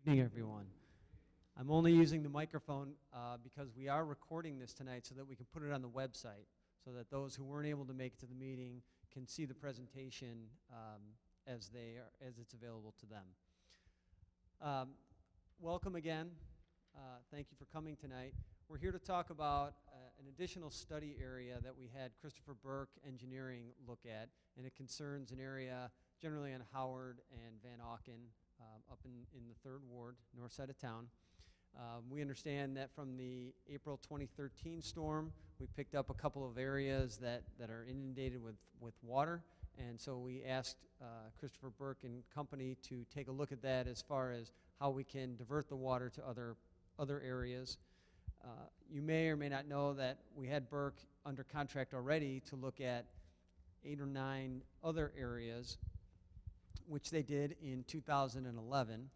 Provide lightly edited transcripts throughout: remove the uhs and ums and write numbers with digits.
Evening, everyone. I'm only using the microphone because we are recording this tonight so that we can put it on the website so that those who weren't able to make it to the meeting can see the presentation as it's available to them. Welcome again. Thank you for coming tonight. We're here to talk about an additional study area that we had Christopher Burke Engineering look at, and it concerns an area generally on Howard and Van Auken up in the 3rd Ward, north side of town. We understand that from the April 2013 storm, we picked up a couple of areas that are inundated with water, and so we asked Christopher Burke and company to take a look at that as far as how we can divert the water to other areas. You may or may not know that we had Burke under contract already to look at 8 or 9 other areas, which they did in 2011.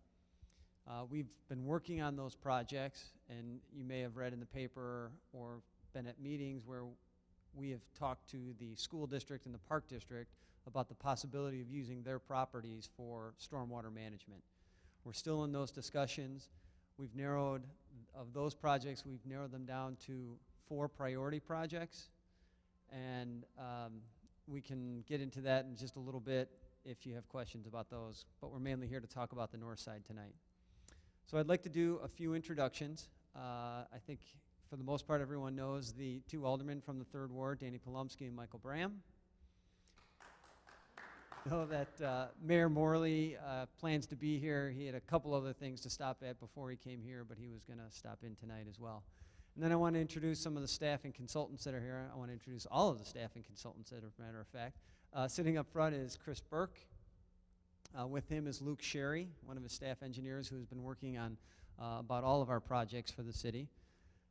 We've been working on those projects, and you may have read in the paper or been at meetings where we have talked to the school district and the park district about the possibility of using their properties for stormwater management. We're still in those discussions. We've narrowed, of those projects, we've narrowed them down to 4 priority projects, and we can get into that in just a little bit if you have questions about those, but we're mainly here to talk about the north side tonight. So I'd like to do a few introductions. I think for the most part everyone knows the 2 aldermen from the 3rd Ward, Danny Polumsky and Michael Bram. I know that Mayor Morley plans to be here. He had a couple other things to stop at before he came here, but he was going to stop in tonight as well. And then I want to introduce some of the staff and consultants that are here. I want to introduce all of the staff and consultants, as a matter of fact. Sitting up front is Chris Burke. With him is Luke Sherry, one of his staff engineers who has been working on about all of our projects for the city.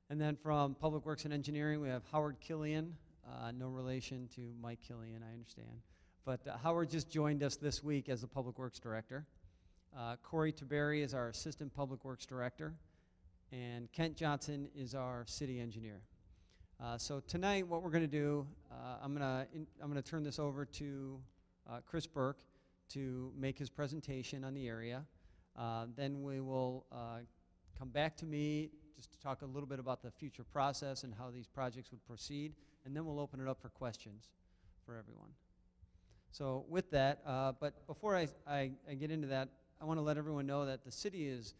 And then from Public Works and Engineering, we have Howard Killian, no relation to Mike Killian, I understand. But Howard just joined us this week as the Public Works Director. Corey Taberry is our Assistant Public Works Director. And Kent Johnson is our City Engineer. So tonight what we're going to do, I'm going to turn this over to Chris Burke to make his presentation on the area. Then we will come back to me just to talk a little bit about the future process and how these projects would proceed, and then we'll open it up for questions for everyone. So with that, but before I get into that, I want to let everyone know that the city is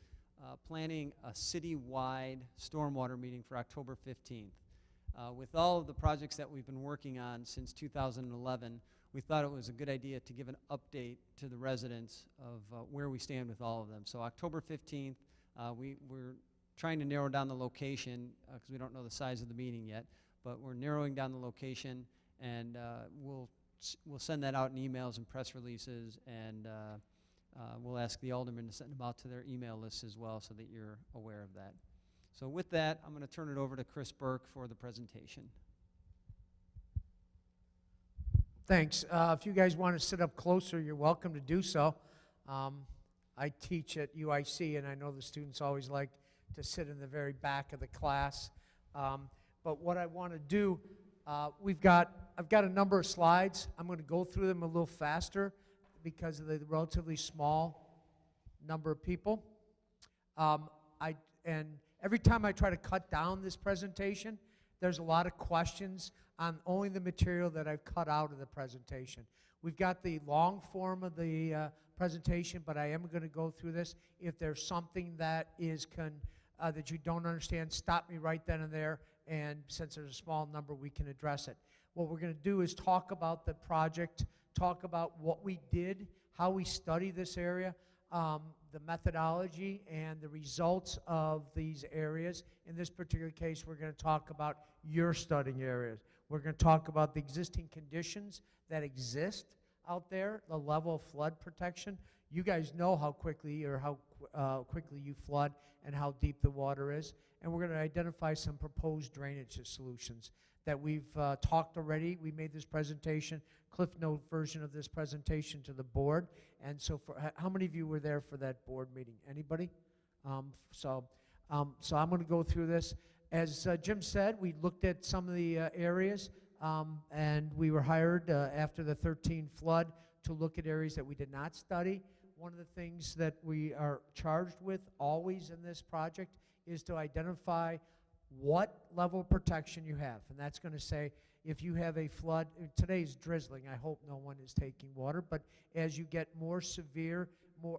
planning a city-wide stormwater meeting for October 15th. With all of the projects that we've been working on since 2011, we thought it was a good idea to give an update to the residents of where we stand with all of them. So October 15th, we're trying to narrow down the location because we don't know the size of the meeting yet, but we're narrowing down the location, and we'll send that out in emails and press releases, and we'll ask the aldermen to send them out to their email lists as well so that you're aware of that. So with that, I'm going to turn it over to Chris Burke for the presentation. Thanks. If you guys want to sit up closer, you're welcome to do so. I teach at UIC, and I know the students always like to sit in the very back of the class. But what I want to do, I've got a number of slides. I'm going to go through them a little faster because of the relatively small number of people. And every time I try to cut down this presentation, there's a lot of questions on only the material that I've cut out of the presentation. We've got the long form of the presentation, but I am going to go through this. If there's something that is that you don't understand, stop me right then and there, and since there's a small number, we can address it. What we're going to do is talk about the project, talk about what we did, how we study this area, the methodology and the results of these areas. In this particular case, we're going to talk about your studying areas. We're going to talk about the existing conditions that exist out there, the level of flood protection. You guys know how quickly or how quickly you flood and how deep the water is. And we're going to identify some proposed drainage solutions that we've talked already. We made this presentation, Cliff Note version of this presentation to the board. And so how many of you were there for that board meeting? Anybody? So I'm going to go through this. As Jim said, we looked at some of the areas and we were hired after the 13 flood to look at areas that we did not study. one of the things that we are charged with always in this project is to identify what level of protection you have. And that's going to say if you have a flood, today's drizzling, I hope no one is taking water, but as you get more severe,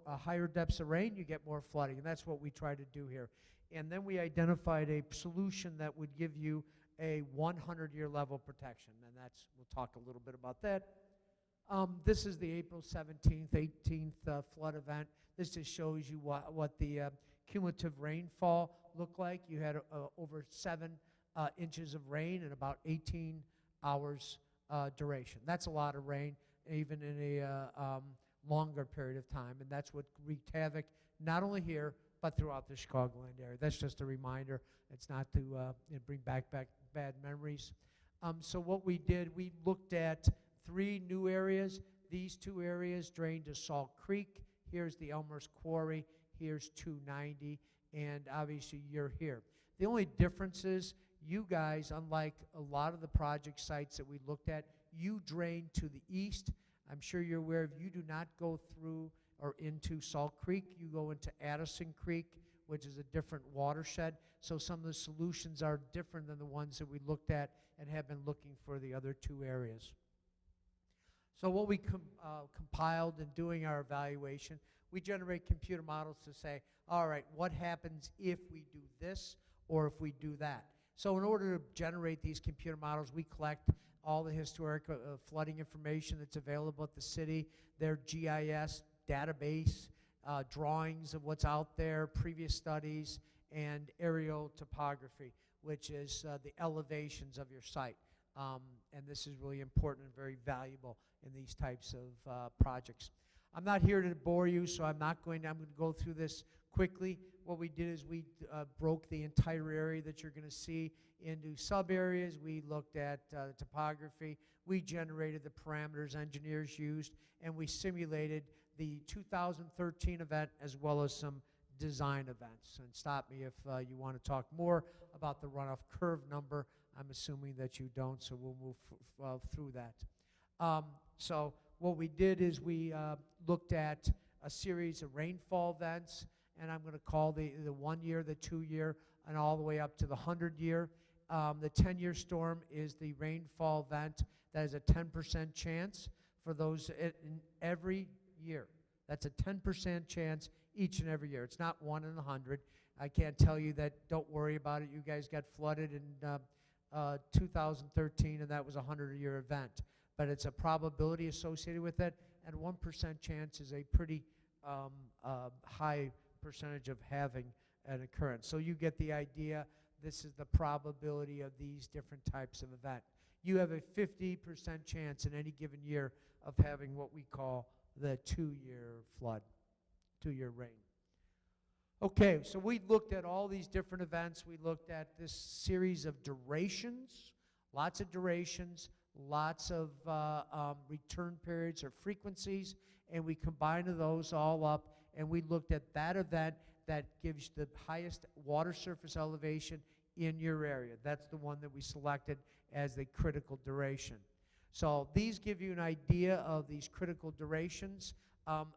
higher depths of rain, you get more flooding, and that's what we try to do here. And then we identified a solution that would give you a 100-year level protection, and we'll talk a little bit about that. This is the April 17th, 18th flood event. This just shows you what the cumulative rainfall looked like. You had over 7 inches of rain in about 18 hours duration. That's a lot of rain, even in a longer period of time, and that's what wreaked havoc not only here, but throughout the Chicagoland area. That's just a reminder. It's not to bring back bad memories. So what we did, we looked at 3 new areas. These 2 areas drain to Salt Creek. Here's the Elmer's Quarry. Here's 290, and obviously you're here. The only difference is you guys, unlike a lot of the project sites that we looked at, you drain to the east. I'm sure you're aware of, you do not go through or into Salt Creek. You go into Addison Creek, which is a different watershed. So some of the solutions are different than the ones that we looked at and have been looking for the other 2 areas. So what we compiled in doing our evaluation, we generate computer models to say, all right, what happens if we do this or if we do that? So in order to generate these computer models, we collect all the historic flooding information that's available at the city, their GIS database, drawings of what's out there, previous studies, and aerial topography, which is the elevations of your site. And this is really important and very valuable in these types of projects. I'm not here to bore you, so I'm going to go through this quickly. What we did is we broke the entire area that you're going to see into sub-areas. We looked at topography. We generated the parameters engineers used, and we simulated the 2013 event as well as some design events. And stop me if you want to talk more about the runoff curve number. I'm assuming that you don't, so we'll move through that. So what we did is we looked at a series of rainfall events, and I'm going to call the 1 year, the 2 year, and all the way up to the 100 year. The 10-year storm is the rainfall event that is a 10% chance for those in every year. That's a 10% chance each and every year. It's not 1 in 100. I can't tell you that, don't worry about it. You guys got flooded in 2013, and that was a 100-year event. But it's a probability associated with it, and 1% chance is a pretty high percentage of having an occurrence. So you get the idea. This is the probability of these different types of event. You have a 50% chance in any given year of having what we call the 2-year flood, 2-year rain. Okay, so we looked at all these different events. We looked at this series of durations, lots of durations, lots of return periods or frequencies, and we combined those all up, and we looked at that event that gives the highest water surface elevation in your area. That's the one that we selected as the critical duration. So these give you an idea of these critical durations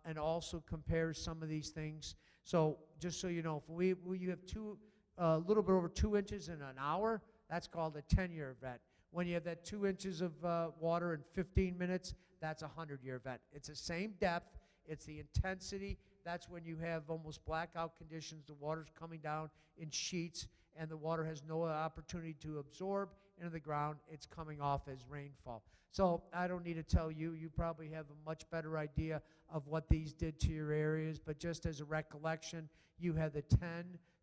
and also compare some of these things. So just so you know, if you have a little bit over 2 inches in an hour, that's called a 10-year event. When you have that 2 inches of water in 15 minutes, that's a 100-year event. It's the same depth. It's the intensity. That's when you have almost blackout conditions. The water's coming down in sheets, and the water has no opportunity to absorb into the ground. It's coming off as rainfall. So I don't need to tell you. You probably have a much better idea of what these did to your areas. But just as a recollection, you had the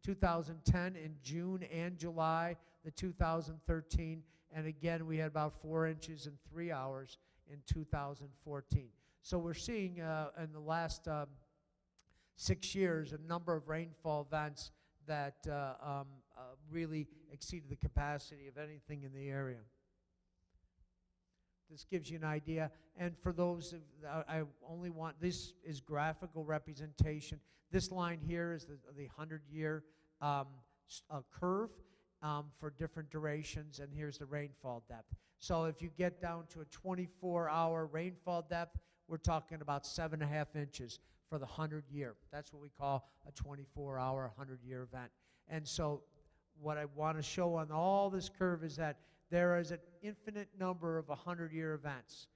2010 in June and July, the 2013, and again, we had about 4 inches in 3 hours in 2014. So we're seeing in the last 6 years a number of rainfall events that really exceeded the capacity of anything in the area. This gives you an idea. And for those, I only want, this is graphical representation. This line here is the 100-year curve for different durations, and here's the rainfall depth. So if you get down to a 24-hour rainfall depth, we're talking about 7.5 inches for the 100-year. That's what we call a 24-hour, 100-year event. And so what I want to show on all this curve is that there is an infinite number of 100-year events.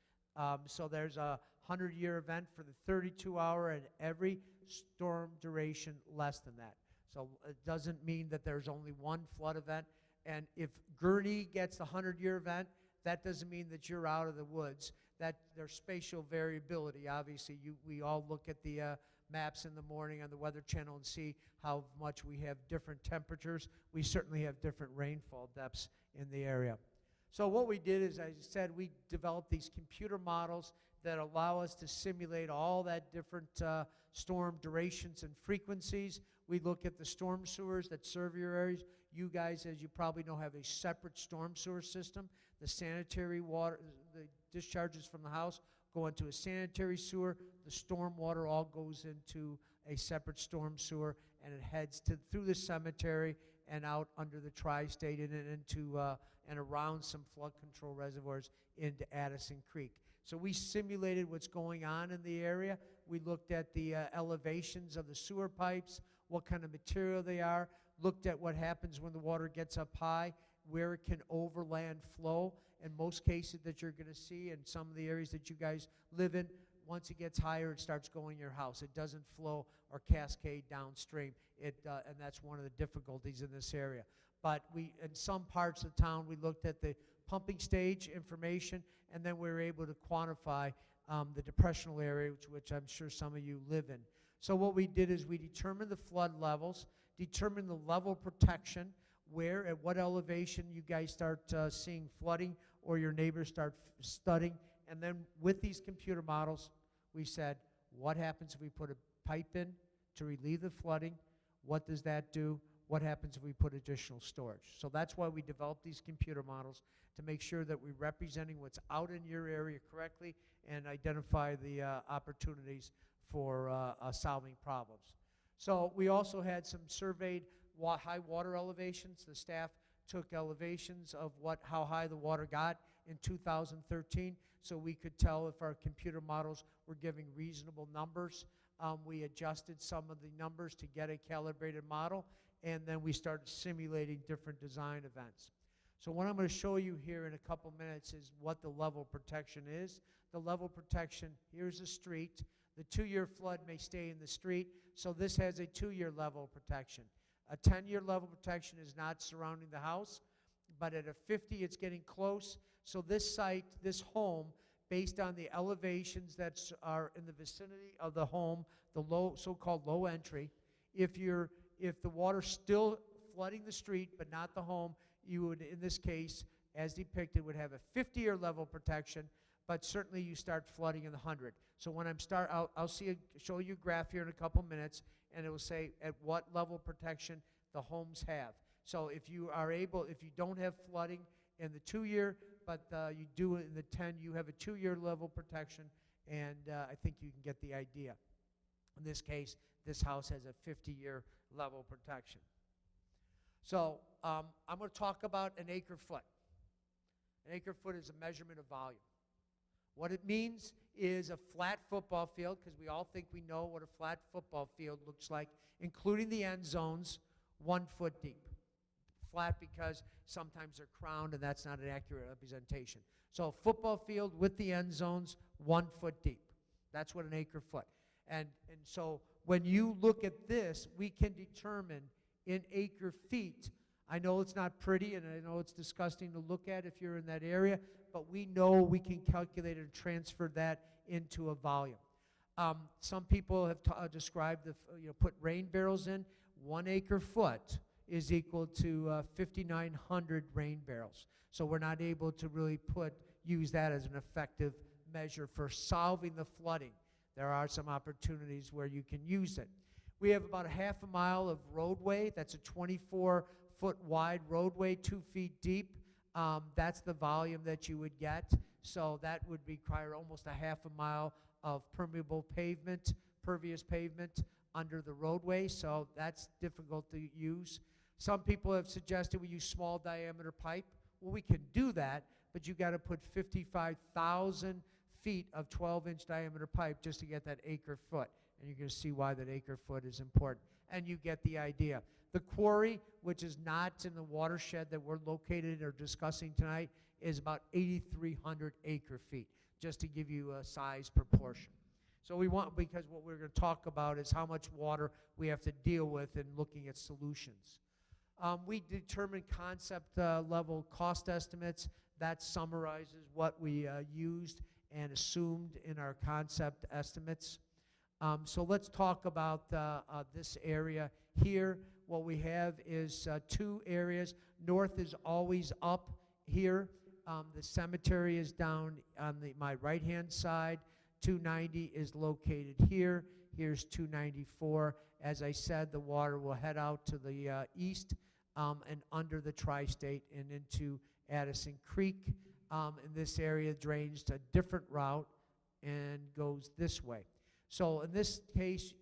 So there's a 100-year event for the 32-hour and every storm duration less than that. So it doesn't mean that there's only one flood event. And if Gurney gets the 100-year event, that doesn't mean that you're out of the woods. That there's spatial variability. Obviously, we all look at the maps in the morning on the Weather Channel and see how much we have different temperatures. We certainly have different rainfall depths in the area. So what we did is, as I said, we developed these computer models that allow us to simulate all that different storm durations and frequencies. We look at the storm sewers that serve your areas. You guys, as you probably know, have a separate storm sewer system. The sanitary water, the discharges from the house go into a sanitary sewer. The storm water all goes into a separate storm sewer, and it heads through the cemetery and out under the tri-state and into and around some flood control reservoirs into Addison Creek. So we simulated what's going on in the area. We looked at the elevations of the sewer pipes, what kind of material they are, looked at what happens when the water gets up high, where it can overland flow. In most cases that you're going to see in some of the areas that you guys live in, once it gets higher, it starts going in your house. It doesn't flow or cascade downstream. And that's one of the difficulties in this area. But in some parts of town, we looked at the pumping stage information, and then we were able to quantify the depressional area, which I'm sure some of you live in. So what we did is we determined the flood levels, determined the level protection, where at what elevation you guys start seeing flooding or your neighbors start flooding. And then with these computer models, we said, what happens if we put a pipe in to relieve the flooding? What does that do? What happens if we put additional storage? So that's why we developed these computer models, to make sure that we're representing what's out in your area correctly and identify the opportunities for solving problems. So we also had some surveyed high water elevations. The staff took elevations of how high the water got in 2013, so we could tell if our computer models were giving reasonable numbers. We adjusted some of the numbers to get a calibrated model, and then we started simulating different design events. So what I'm going to show you here in a couple minutes is what the level protection is. The level protection, here's a street. The 2-year flood may stay in the street, so this has a 2-year level protection. A 10-year level protection is not surrounding the house, but at a 50, it's getting close. So this site, this home, based on the elevations that are in the vicinity of the home, the so-called low entry, if the water's still flooding the street but not the home, you would, in this case, as depicted, would have a 50-year level protection, but certainly you start flooding in the 100. So when I'll show you a graph here in a couple minutes, and it will say at what level protection the homes have. So if you don't have flooding in the 2-year, but you do it in the 10, you have a 2-year level protection, and I think you can get the idea. In this case, this house has a 50-year level protection. So I'm going to talk about an acre foot. An acre foot is a measurement of volume. What it means is a flat football field, because we all think we know what a flat football field looks like, including the end zones, 1 foot deep. Flat because sometimes they're crowned, and that's not an accurate representation. So a football field with the end zones, 1 foot deep. That's what an acre foot. And so when you look at this, we can determine in acre feet. I know it's not pretty, and I know it's disgusting to look at if you're in that area, but we know we can calculate and transfer that into a volume. Some people have described, put rain barrels in. 1 acre foot is equal to 5,900 rain barrels. So we're not able to really use that as an effective measure for solving the flooding. There are some opportunities where you can use it. We have about a half a mile of roadway. That's a 24-foot wide roadway, 2 feet deep. That's the volume that you would get. So that would require almost a half a mile of permeable pavement, pervious pavement under the roadway. So that's difficult to use. Some people have suggested we use small diameter pipe. Well, we can do that, but you got to put 55,000 feet of 12-inch diameter pipe just to get that acre foot. And you're going to see why that acre foot is important. And you get the idea. The quarry, which is not in the watershed that we're located or discussing tonight, is about 8,300 acre feet, just to give you a size proportion. So we want, because what we're going to talk about is how much water we have to deal with in looking at solutions. We determine concept level cost estimates. That summarizes what we used and assumed in our concept estimates. So let's talk about this area here. What we have is 2 areas. North is always up here. The cemetery is down on my right-hand side. 290 is located here. Here's 294. As I said, the water will head out to the east and under the tri-state and into Addison Creek. And this area drains a different route and goes this way. So in this case,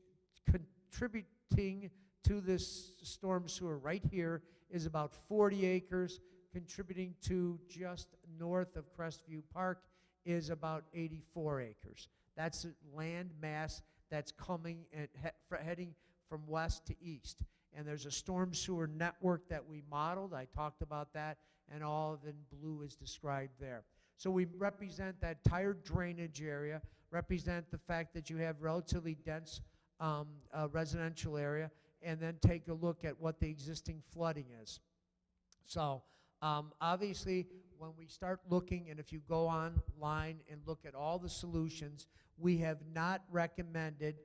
contributing to this storm sewer right here is about 40 acres. Contributing to just north of Crestview Park is about 84 acres. That's land mass that's coming and heading from west to east. And there's a storm sewer network that we modeled. I talked about that, and all of it in blue is described there. So we represent that entire drainage area, represent the fact that you have relatively dense residential area, and then take a look at what the existing flooding is. So obviously, when we start looking, and if you go online and look at all the solutions, we have not recommended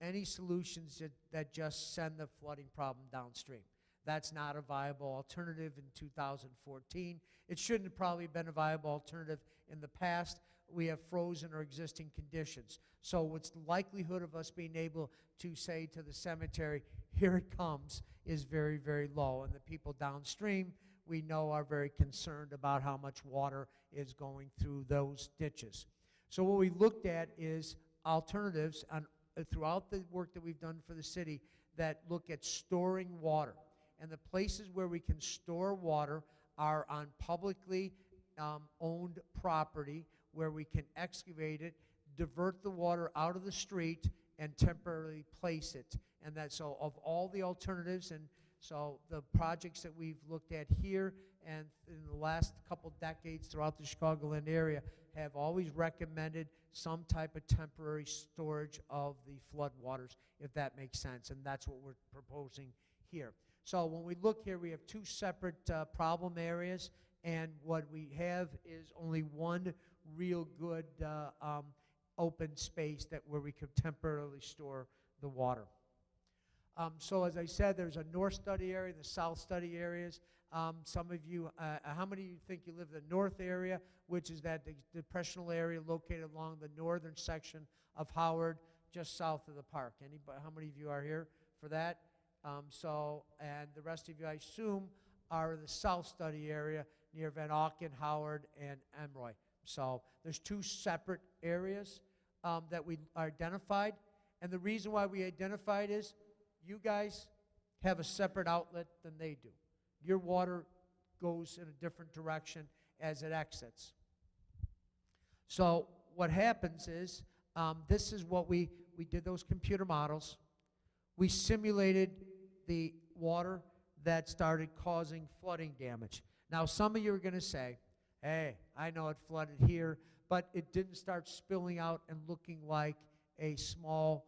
any solutions that just send the flooding problem downstream. That's not a viable alternative in 2014. It shouldn't have probably been a viable alternative in the past. We have frozen our existing conditions. So what's the likelihood of us being able to say to the cemetery, here it comes, is very, very low. And the people downstream, we know, are very concerned about how much water is going through those ditches. So what we looked at is alternatives throughout the work that we've done for the city that look at storing water. And the places where we can store water are on publicly owned property where we can excavate it, divert the water out of the street, and temporarily place it. And that's so of all the alternatives, and so the projects that we've looked at here and in the last couple decades throughout the Chicagoland area have always recommended some type of temporary storage of the flood waters, if that makes sense, and that's what we're proposing here. So when we look here, we have 2 separate problem areas, and what we have is only one real good open space where we could temporarily store the water. So as I said, there's a north study area, the south study areas. Some of you, how many of you think you live in the north area, which is that depressional area located along the northern section of Howard, just south of the park? Anybody, how many of you are here for that? And the rest of you, I assume, are in the south study area near Van Auken, Howard, and Emroy. So there's 2 separate areas that we identified. And the reason why we identified is you guys have a separate outlet than they do. Your water goes in a different direction as it exits. So what happens is, this is what we did those computer models. We simulated the water that started causing flooding damage. Now, some of you are going to say, hey, I know it flooded here, but it didn't start spilling out and looking like a small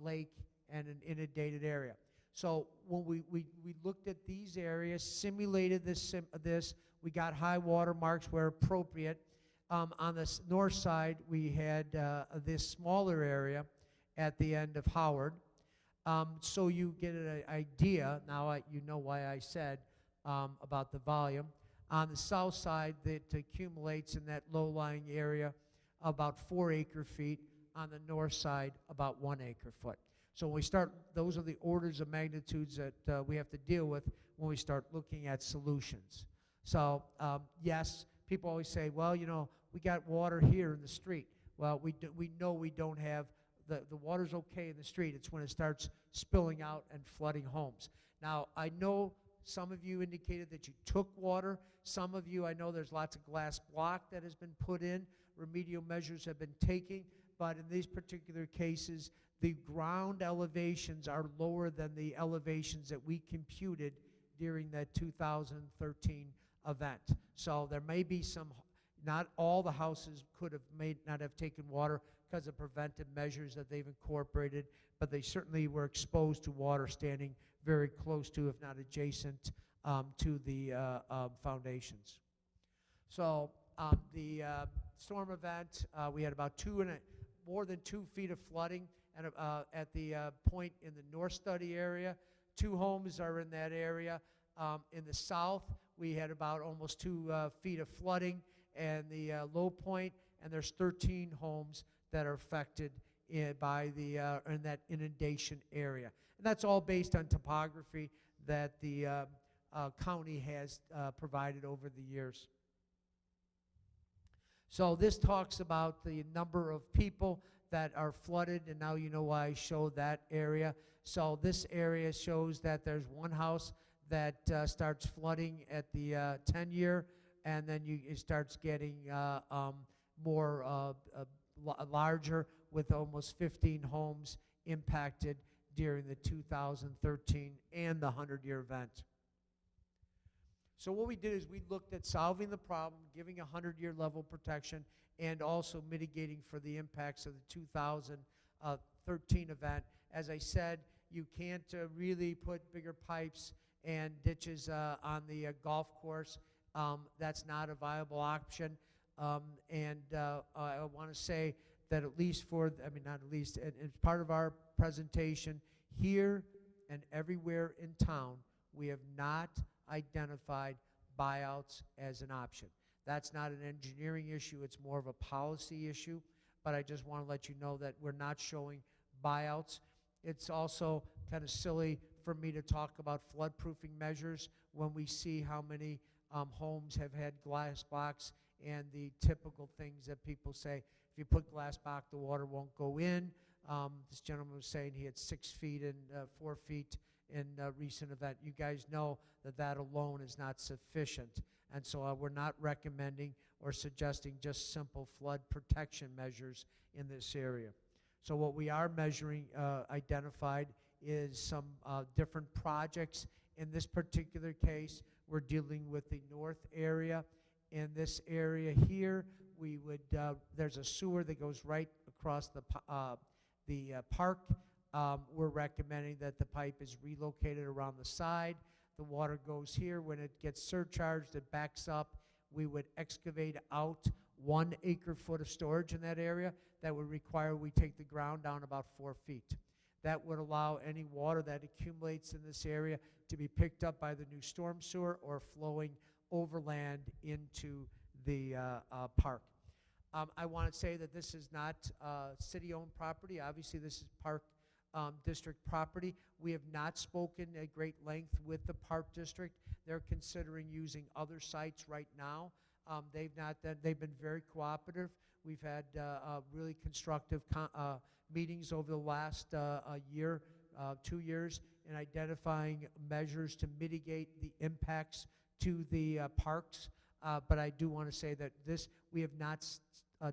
lake and an inundated area. So when we looked at these areas, simulated this, we got high water marks where appropriate. On the north side, we had this smaller area at the end of Howard. So you get an idea, now you know why I said about the volume. On the south side, it accumulates in that low-lying area about 4 acre feet. On the north side, about 1 acre foot. So when we start, those are the orders of magnitudes that we have to deal with when we start looking at solutions. So yes, people always say, well, you know, we got water here in the street. Well, we know we don't have, the water's okay in the street. It's when it starts spilling out and flooding homes. Now, I know some of you indicated that you took water. Some of you, I know there's lots of glass block that has been put in, remedial measures have been taken, but in these particular cases, the ground elevations are lower than the elevations that we computed during that 2013 event. So there may be some, not all the houses not have taken water because of preventive measures that they've incorporated, but they certainly were exposed to water standing very close to, if not adjacent, to the foundations. So the storm event, we had about more than 2 feet of flooding at the point in the North Study area. 2 homes are in that area. In the south, we had about almost 2 feet of flooding and the low point, and there's 13 homes that are affected by in that inundation area. And that's all based on topography that the county has provided over the years. So this talks about the number of people that are flooded, and now you know why I showed that area. So this area shows that there's one house that starts flooding at the 10-year, and then it starts getting more larger, with almost 15 homes impacted during the 2013 and the 100-year event. So what we did is we looked at solving the problem, giving a 100-year level protection, and also mitigating for the impacts of the 2013 event. As I said, you can't really put bigger pipes and ditches on the golf course. That's not a viable option. I want to say that at least not at least, as part of our presentation, here and everywhere in town, we have not identified buyouts as an option. That's not an engineering issue, it's more of a policy issue, but I just want to let you know that we're not showing buyouts. It's also kind of silly for me to talk about flood-proofing measures when we see how many homes have had glass blocks, and the typical things that people say, if you put glass block, the water won't go in. This gentleman was saying he had 6 feet and 4 feet in a recent event. You guys know that that alone is not sufficient. And so we're not recommending or suggesting just simple flood protection measures in this area. So what we are measuring, identified, is some different projects. In this particular case, we're dealing with the north area. In this area here, we would, there's a sewer that goes right across the park. We're recommending that the pipe is relocated around the side. The water goes here. When it gets surcharged, it backs up. We would excavate out 1 acre-foot of storage in that area. That would require we take the ground down about 4 feet. That would allow any water that accumulates in this area to be picked up by the new storm sewer or flowing overland into the park. I want to say that this is not city-owned property. Obviously, this is park district property. We have not spoken at great length with the park district. They're considering using other sites right now. They've been very cooperative. We've had really constructive meetings over the last year, 2 years, in identifying measures to mitigate the impacts to the parks. But I do want to say that we have not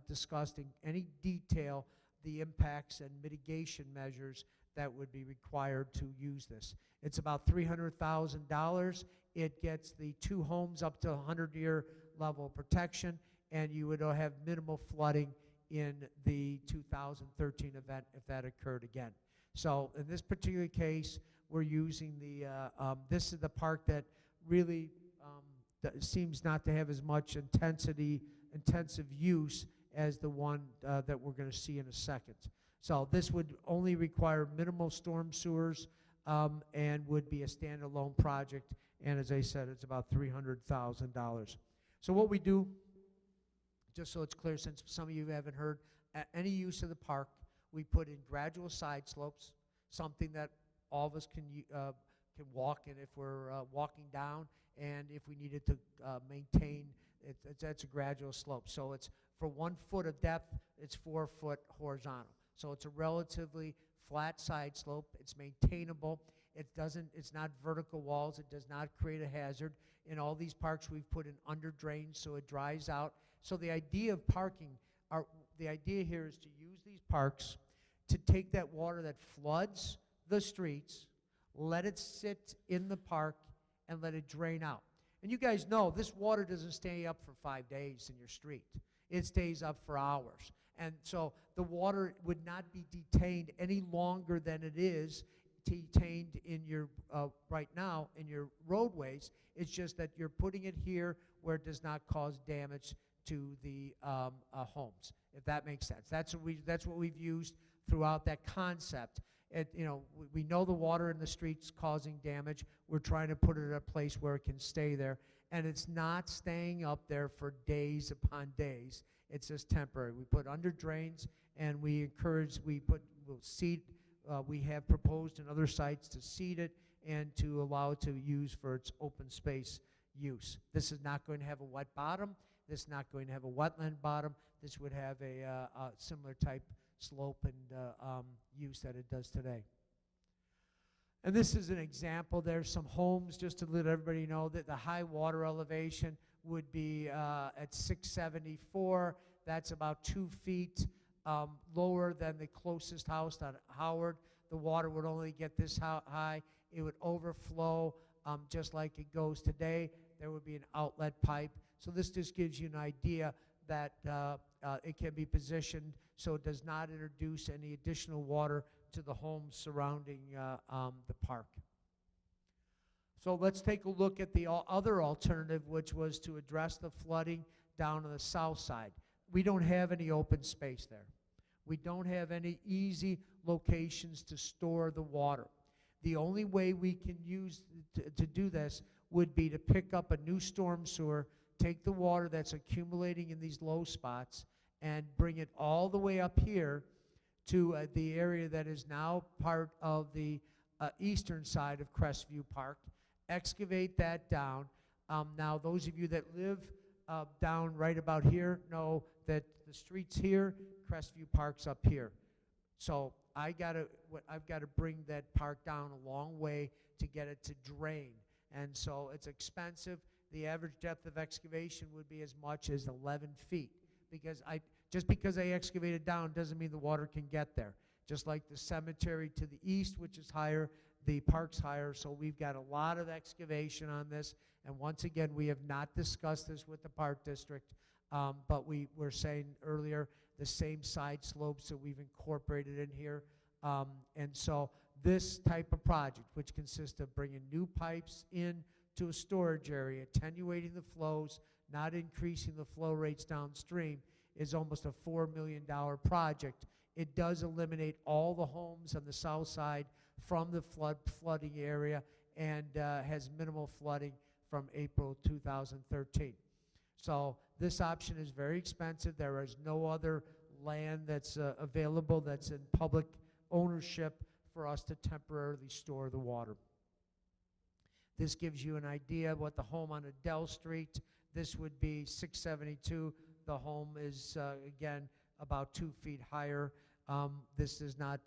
discussed in any detail the impacts and mitigation measures that would be required to use this. It's about $300,000. It gets the 2 homes up to 100-year level protection, and you would have minimal flooding in the 2013 event if that occurred again. So in this particular case, we're using this is the park that really seems not to have as much intensive use as the one that we're going to see in a second. So this would only require minimal storm sewers and would be a standalone project. And as I said, it's about $300,000. So what we do, just so it's clear, since some of you haven't heard, any use of the park, we put in gradual side slopes, something that all of us can walk in if we're walking down, and if we needed to maintain, that's a gradual slope. So it's for 1 foot of depth, it's 4 foot horizontal. So it's a relatively flat side slope. It's maintainable. It's not vertical walls. It does not create a hazard. In all these parks, we've put in under drains so it dries out. So the idea of parking the idea here is to use these parks to take that water that floods the streets, let it sit in the park, and let it drain out. And you guys know this water doesn't stay up for 5 days in your street. It stays up for hours. And so the water would not be detained any longer than it is detained in your, right now, in your roadways. It's just that you're putting it here where it does not cause damage to the homes, if that makes sense. That's what we've used throughout that concept. We know the water in the streets causing damage. We're trying to put it in a place where it can stay there. And it's not staying up there for days upon days. It's just temporary. We put under drains, and we'll seed. We have proposed in other sites to seed it and to allow it to use for its open space use. This is not going to have a wet bottom. This is not going to have a wetland bottom. This would have a similar type slope and use that it does today. And this is an example. There's some homes, just to let everybody know that the high water elevation would be at 674. That's about 2 feet lower than the closest house on Howard. The water would only get this high. It would overflow just like it goes today. There would be an outlet pipe. So this just gives you an idea that it can be positioned so it does not introduce any additional water to the homes surrounding the park. So let's take a look at the other alternative, which was to address the flooding down on the south side. We don't have any open space there. We don't have any easy locations to store the water. The only way we can use to do this would be to pick up a new storm sewer, take the water that's accumulating in these low spots, and bring it all the way up here to the area that is now part of the eastern side of Crestview Park, excavate that down. Now, those of you that live down right about here know that the street's here, Crestview Park's up here. So I've got to bring that park down a long way to get it to drain. And so it's expensive. The average depth of excavation would be as much as 11 feet. Just because I excavate it down doesn't mean the water can get there. Just like the cemetery to the east, which is higher, the park's higher, so we've got a lot of excavation on this. And once again, we have not discussed this with the park district, but we were saying earlier the same side slopes that we've incorporated in here. And so this type of project, which consists of bringing new pipes in to a storage area, attenuating the flows, not increasing the flow rates downstream, is almost a $4 million project. It does eliminate all the homes on the south side from the flooding area and has minimal flooding from April 2013. So this option is very expensive. There is no other land that's available that's in public ownership for us to temporarily store the water. This gives you an idea of what the home on Adele Street, this would be 672. The home is, again, about 2 feet higher. This does not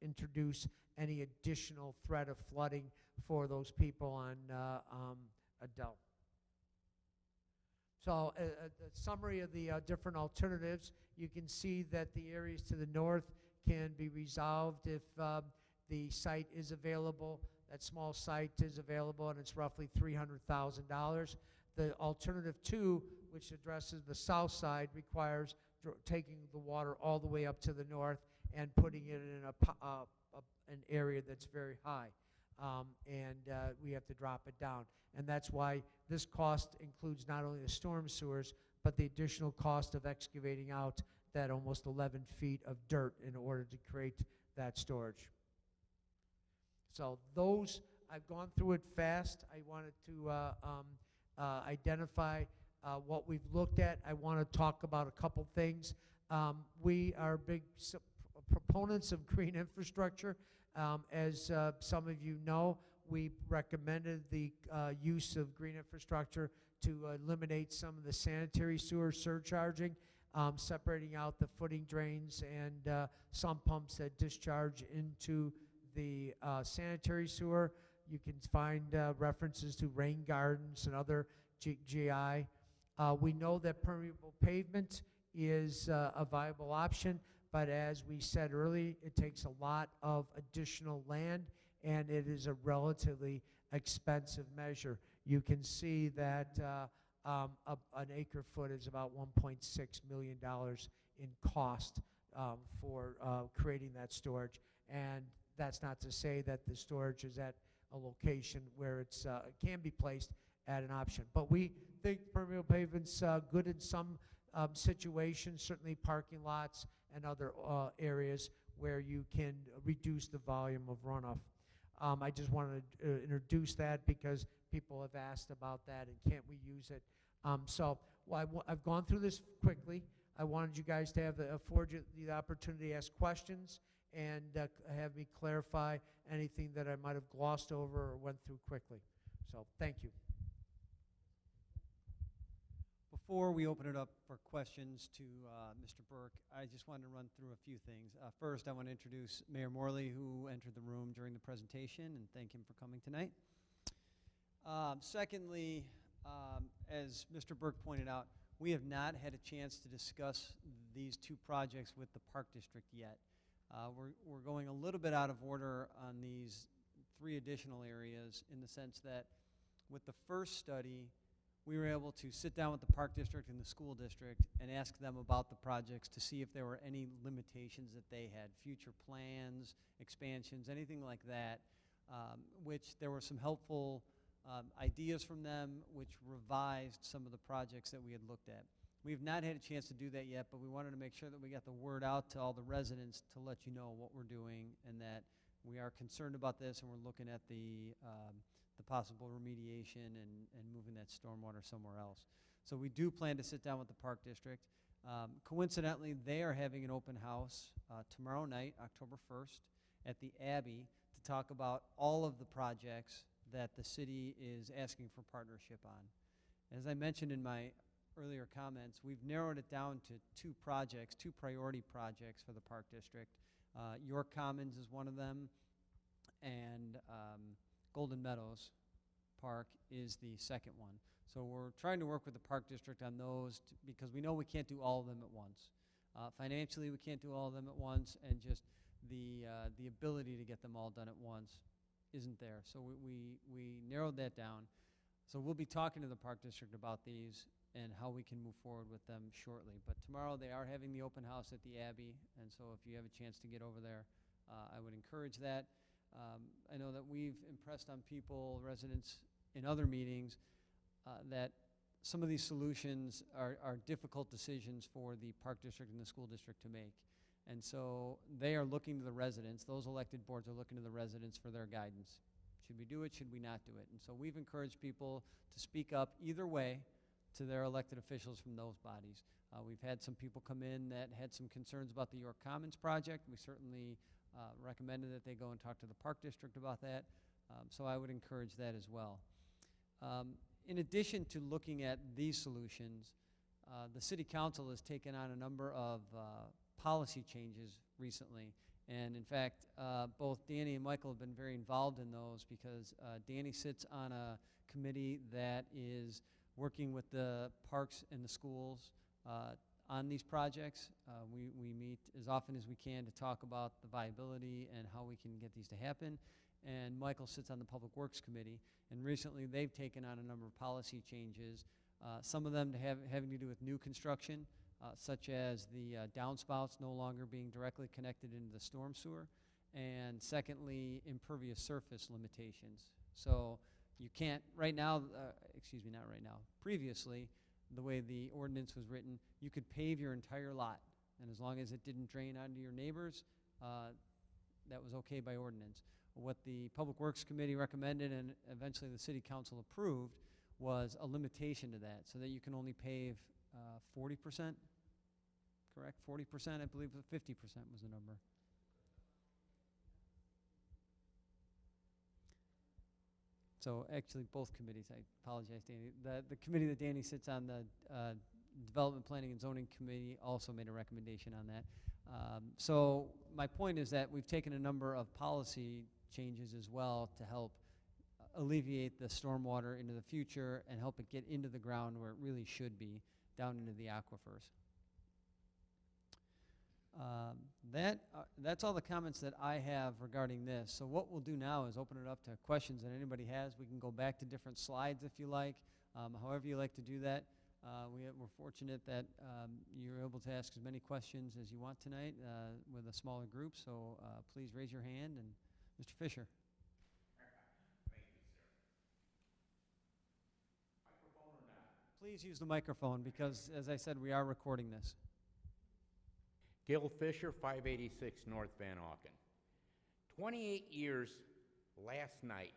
introduce any additional threat of flooding for those people on Adele. So a summary of the different alternatives. You can see that the areas to the north can be resolved if the site is available. That small site is available, and it's roughly $300,000. The alternative 2, which addresses the south side, requires taking the water all the way up to the north and putting it in an area that's very high. We have to drop it down. And that's why this cost includes not only the storm sewers, but the additional cost of excavating out that almost 11 feet of dirt in order to create that storage. So those, I've gone through it fast. I wanted to identify what we've looked at. I want to talk about a couple things. We are big proponents of green infrastructure. As some of you know, we recommended the use of green infrastructure to eliminate some of the sanitary sewer surcharging, separating out the footing drains and sump pumps that discharge into the sanitary sewer. You can find references to rain gardens and other GI. We know that permeable pavement is a viable option, but as we said earlier, it takes a lot of additional land, and it is a relatively expensive measure. You can see that an acre foot is about $1.6 million in cost for creating that storage. And that's not to say that the storage is at a location where it can be placed at an option. But we think permeable pavement's good in some situations, certainly parking lots and other areas where you can reduce the volume of runoff. I just wanted to introduce that because people have asked about that and can't we use it. I've gone through this quickly. I wanted you guys to afford you the opportunity to ask questions and have me clarify anything that I might have glossed over or went through quickly. So thank you. Before we open it up for questions to Mr. Burke, I just wanted to run through a few things. First, I want to introduce Mayor Morley, who entered the room during the presentation, and thank him for coming tonight. Secondly, as Mr. Burke pointed out, we have not had a chance to discuss these two projects with the Park District yet. We're going a little bit out of order on these three additional areas in the sense that with the first study, we were able to sit down with the Park District and the school district and ask them about the projects to see if there were any limitations that they had, future plans, expansions, anything like that, which there were some helpful ideas from them which revised some of the projects that we had looked at. We've not had a chance to do that yet, but we wanted to make sure that we got the word out to all the residents to let you know what we're doing and that we are concerned about this and we're looking at the possible remediation and moving that stormwater somewhere else. So we do plan to sit down with the Park District. Coincidentally, they are having an open house tomorrow night, October 1st, at the Abbey to talk about all of the projects that the city is asking for partnership on. As I mentioned in my earlier comments, we've narrowed it down to two projects, two priority projects for the Park District. York Commons is one of them, and Golden Meadows Park is the second one. So we're trying to work with the Park District on those because we know we can't do all of them at once. Financially, we can't do all of them at once, and just the ability to get them all done at once isn't there. So we narrowed that down. So we'll be talking to the Park District about these and how we can move forward with them shortly. But tomorrow they are having the open house at the Abbey, and so if you have a chance to get over there, I would encourage that. I know that we've impressed on people, residents in other meetings, that some of these solutions are difficult decisions for the Park District and the school district to make. And so they are looking to the residents, those elected boards are looking to the residents for their guidance. Should we do it? Should we not do it? And so we've encouraged people to speak up either way to their elected officials from those bodies. We've had some people come in that had some concerns about the York Commons project. We certainly recommended that they go and talk to the Park District about that. So I would encourage that as well. In addition to looking at these solutions, the City Council has taken on a number of policy changes recently. And in fact, both Danny and Michael have been very involved in those because Danny sits on a committee that is working with the parks and the schools on these projects. We meet as often as we can to talk about the viability and how we can get these to happen. And Michael sits on the Public Works Committee, and recently they've taken on a number of policy changes, some of them having to do with new construction, such as the downspouts no longer being directly connected into the storm sewer, and secondly, impervious surface limitations. So you can't, right now, not right now, previously, the way the ordinance was written, you could pave your entire lot, and as long as it didn't drain onto your neighbors, that was okay by ordinance. What the Public Works Committee recommended and eventually the City Council approved was a limitation to that, so that you can only pave 40%, correct? 40%, I believe 50% was the number. So actually both committees, I apologize, Danny. The committee that Danny sits on, the Development Planning and Zoning Committee, also made a recommendation on that. So my point is that we've taken a number of policy changes as well to help alleviate the stormwater into the future and help it get into the ground where it really should be, down into the aquifers. That's all the comments that I have regarding this. So what we'll do now is open it up to questions that anybody has. We can go back to different slides if you like, however you like to do that. We're fortunate that you're able to ask as many questions as you want tonight with a smaller group, so please raise your hand. And Mr. Fisher. Thank you, sir. Microphone or not? Please use the microphone because, as I said, we are recording this. Gil Fisher, 586 North Van Auken. 28 years last night,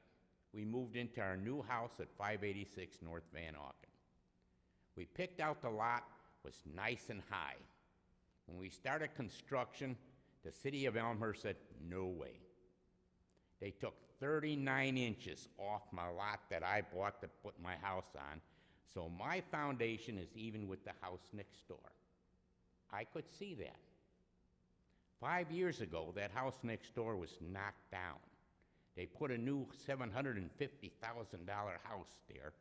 we moved into our new house at 586 North Van Auken. We picked out the lot, was nice and high. When we started construction, the city of Elmhurst said, no way. They took 39 inches off my lot that I bought to put my house on, so my foundation is even with the house next door. I could see that. 5 years ago, that house next door was knocked down. They put a new $750,000 house there,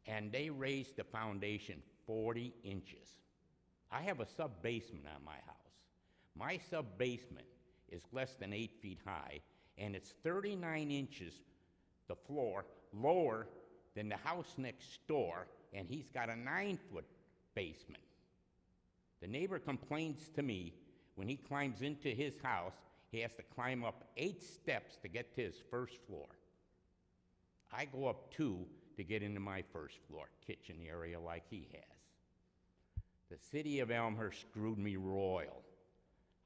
and they raised the foundation 40 inches. I have a sub-basement on my house. My sub-basement is less than 8 feet high, and it's 39 inches, the floor, lower than the house next door, and he's got a 9-foot basement. The neighbor complains to me when he climbs into his house, he has to climb up 8 steps to get to his first floor. I go up 2 to get into my first floor kitchen area like he has. The city of Elmhurst screwed me royal.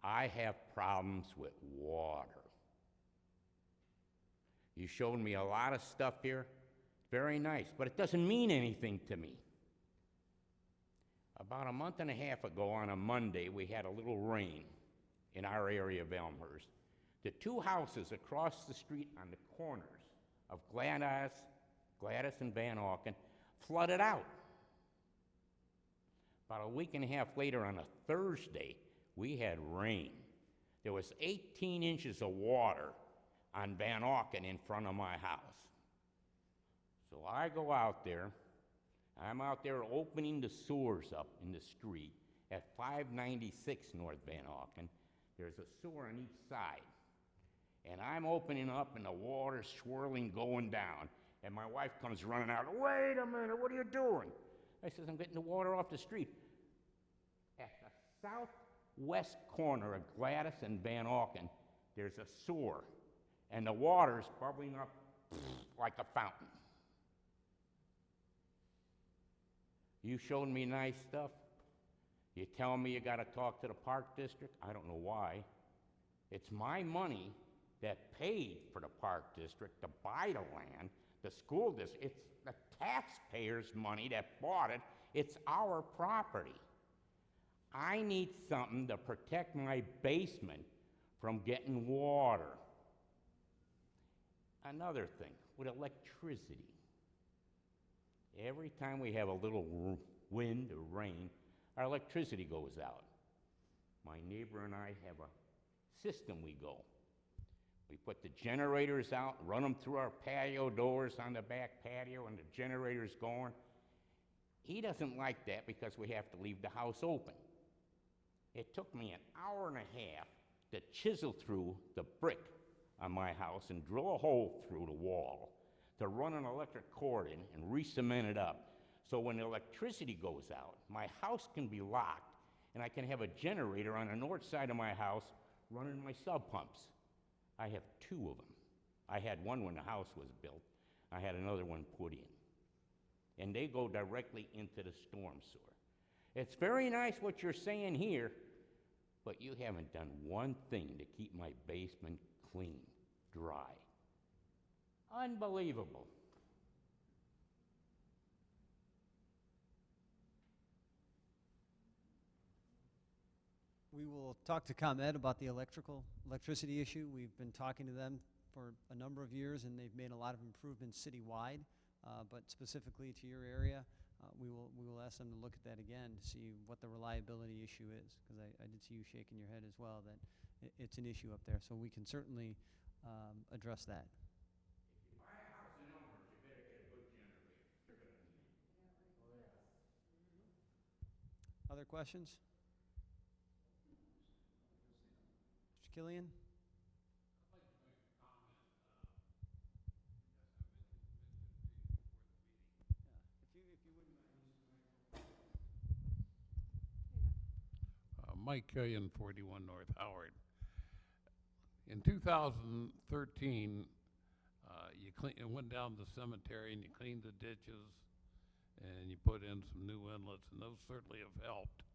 I have problems with water. You showed me a lot of stuff here. Very nice, but it doesn't mean anything to me. About a month and a half ago on a Monday, we had a little rain in our area of Elmhurst. The 2 houses across the street on the corners of Gladys and Van Auken flooded out. About a week and a half later on a Thursday, we had rain. There was 18 inches of water on Van Auken in front of my house. So I go out there. I'm out there opening the sewers up in the street at 596 North Van Auken. There's a sewer on each side. And I'm opening up and the water's swirling going down. And my wife comes running out, wait a minute, what are you doing? I says, I'm getting the water off the street. At the southwest corner of Gladys and Van Auken, there's a sewer. And the water's bubbling up like a fountain. You showed me nice stuff. You tell me you got to talk to the park district? I don't know why. It's my money that paid for the park district to buy the land, the school district. It's the taxpayers' money that bought it. It's our property. I need something to protect my basement from getting water. Another thing, with electricity. Every time we have a little wind or rain, our electricity goes out. My neighbor and I have a system we go. We put the generators out, run them through our patio doors on the back patio, and the generator's going. He doesn't like that because we have to leave the house open. It took me an hour and a half to chisel through the brick on my house and drill a hole through the wall to run an electric cord in and re-cement it up. So when the electricity goes out, my house can be locked and I can have a generator on the north side of my house running my sub pumps. I have 2 of them. I had one when the house was built. I had another one put in. And they go directly into the storm sewer. It's very nice what you're saying here, but you haven't done one thing to keep my basement clean, dry. Unbelievable. We will talk to ComEd about the electricity issue. We've been talking to them for a number of years, and they've made a lot of improvements citywide, but specifically to your area, we will ask them to look at that again to see what the reliability issue is, because I did see you shaking your head as well, that it's an issue up there. So we can certainly address that. If you buy a house in Elmhurst, you better get a good generator. You're going to need it. Other questions? Killian? Mike Killian, 41 North Howard. In 2013, you went down to the cemetery and you cleaned the ditches and you put in some new inlets, and those certainly have helped.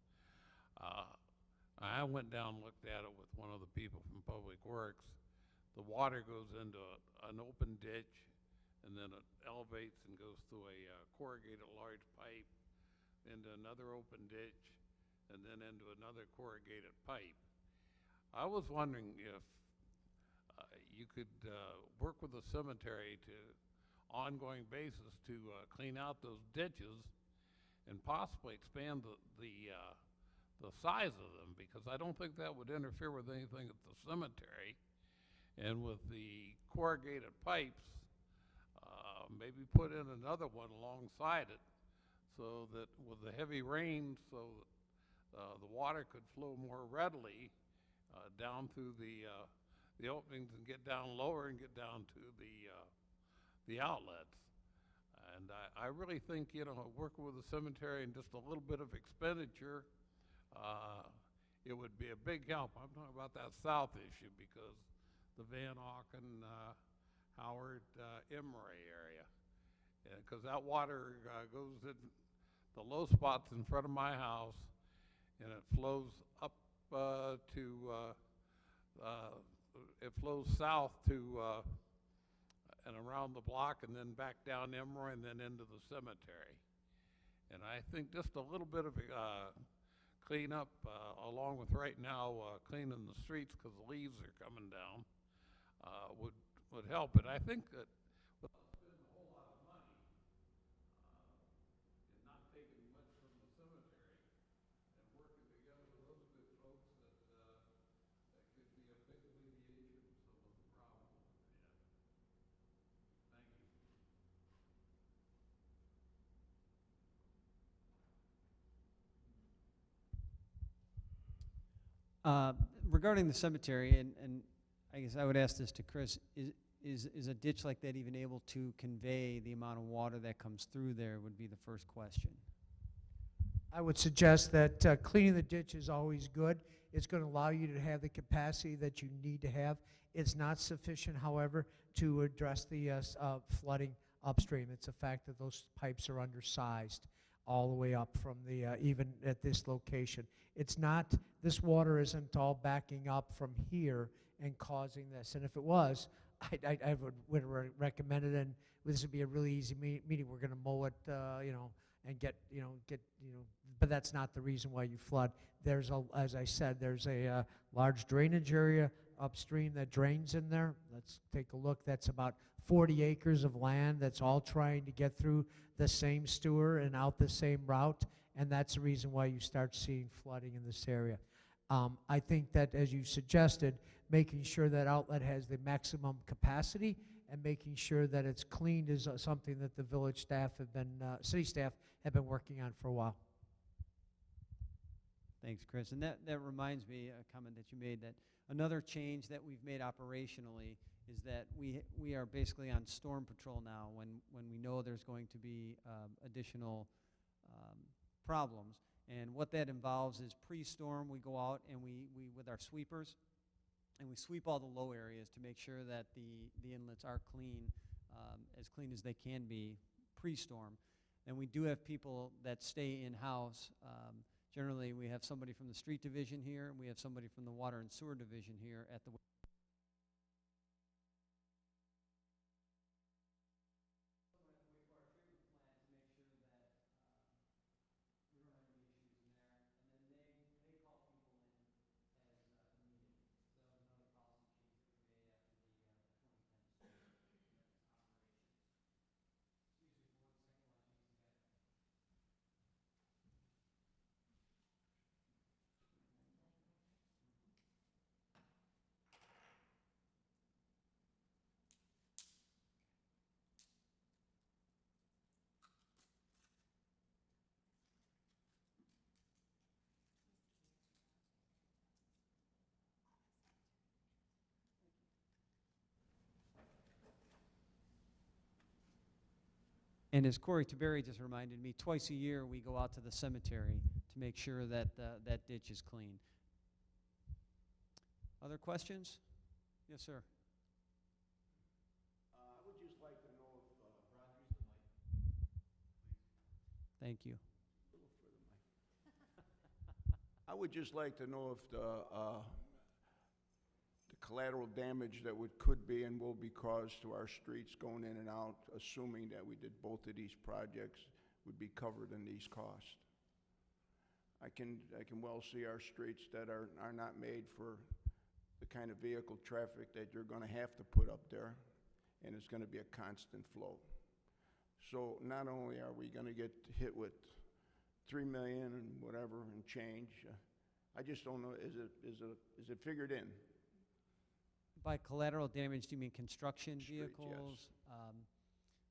I went down and looked at it with one of the people from Public Works. The water goes into an open ditch, and then it elevates and goes through a corrugated large pipe into another open ditch, and then into another corrugated pipe. I was wondering if you could work with the cemetery to ongoing basis to clean out those ditches and possibly expand the size of them, because I don't think that would interfere with anything at the cemetery. And with the corrugated pipes, maybe put in another one alongside it, so that with the heavy rain, so that the water could flow more readily down through the openings and get down lower and get down to the outlets. And I really think, working with the cemetery and just a little bit of expenditure, it would be a big help. I'm talking about that south issue, because the Van Auken, Howard, Emory area. Because that water goes in the low spots in front of my house, and it flows up it flows south to and around the block, and then back down Emory, and then into the cemetery. And I think just a little bit of cleanup, along with right now cleaning the streets because the leaves are coming down, would help. And I think that without spending a whole lot of money and not taking much from the cemetery, and working together with those good folks, that could be a big alleviation of some of the problems that we have. Thank you. Regarding the cemetery, and I guess I would ask this to Chris, is a ditch like that even able to convey the amount of water that comes through there, would be the first question. I would suggest that cleaning the ditch is always good. It's going to allow you to have the capacity that you need to have. It's not sufficient, however, to address the flooding upstream. It's a fact that those pipes are undersized all the way up from the, even at this location. It's not, this water isn't all backing up from here and causing this. And if it was, I would recommend it, and this would be a really easy meeting. We're going to mow it, and get, but that's not the reason why you flood. There's as I said, there's a large drainage area upstream that drains in there. Let's take a look. That's about 40 acres of land that's all trying to get through the same sewer and out the same route, and that's the reason why you start seeing flooding in this area. I think that, as you suggested, making sure that outlet has the maximum capacity and making sure that it's cleaned is something that the village staff have been, city staff have been working on for a while. Thanks, Chris. And that reminds me, a comment that you made, that another change that we've made operationally is that we are basically on storm patrol now when we know there's going to be additional problems. And what that involves is pre-storm, we go out and we with our sweepers, and we sweep all the low areas to make sure that the inlets are clean, as clean as they can be pre-storm. And we do have people that stay in-house. Generally, we have somebody from the street division here, and we have somebody from the water and sewer division here at the And as Corey Taberry just reminded me, twice a year we go out to the cemetery to make sure that that ditch is clean. Other questions? Yes, sir. I would just like to know if, Brock, use the mic, please. Thank you. A little further mic. I would just like to know if the collateral damage that could be and will be caused to our streets going in and out, assuming that we did both of these projects, would be covered in these costs. I can well see our streets that are not made for the kind of vehicle traffic that you're going to have to put up there, and it's going to be a constant flow. So not only are we going to get hit with $3 million and whatever and change, I just don't know, is it figured in? By collateral damage, do you mean construction Street, yes. vehicles?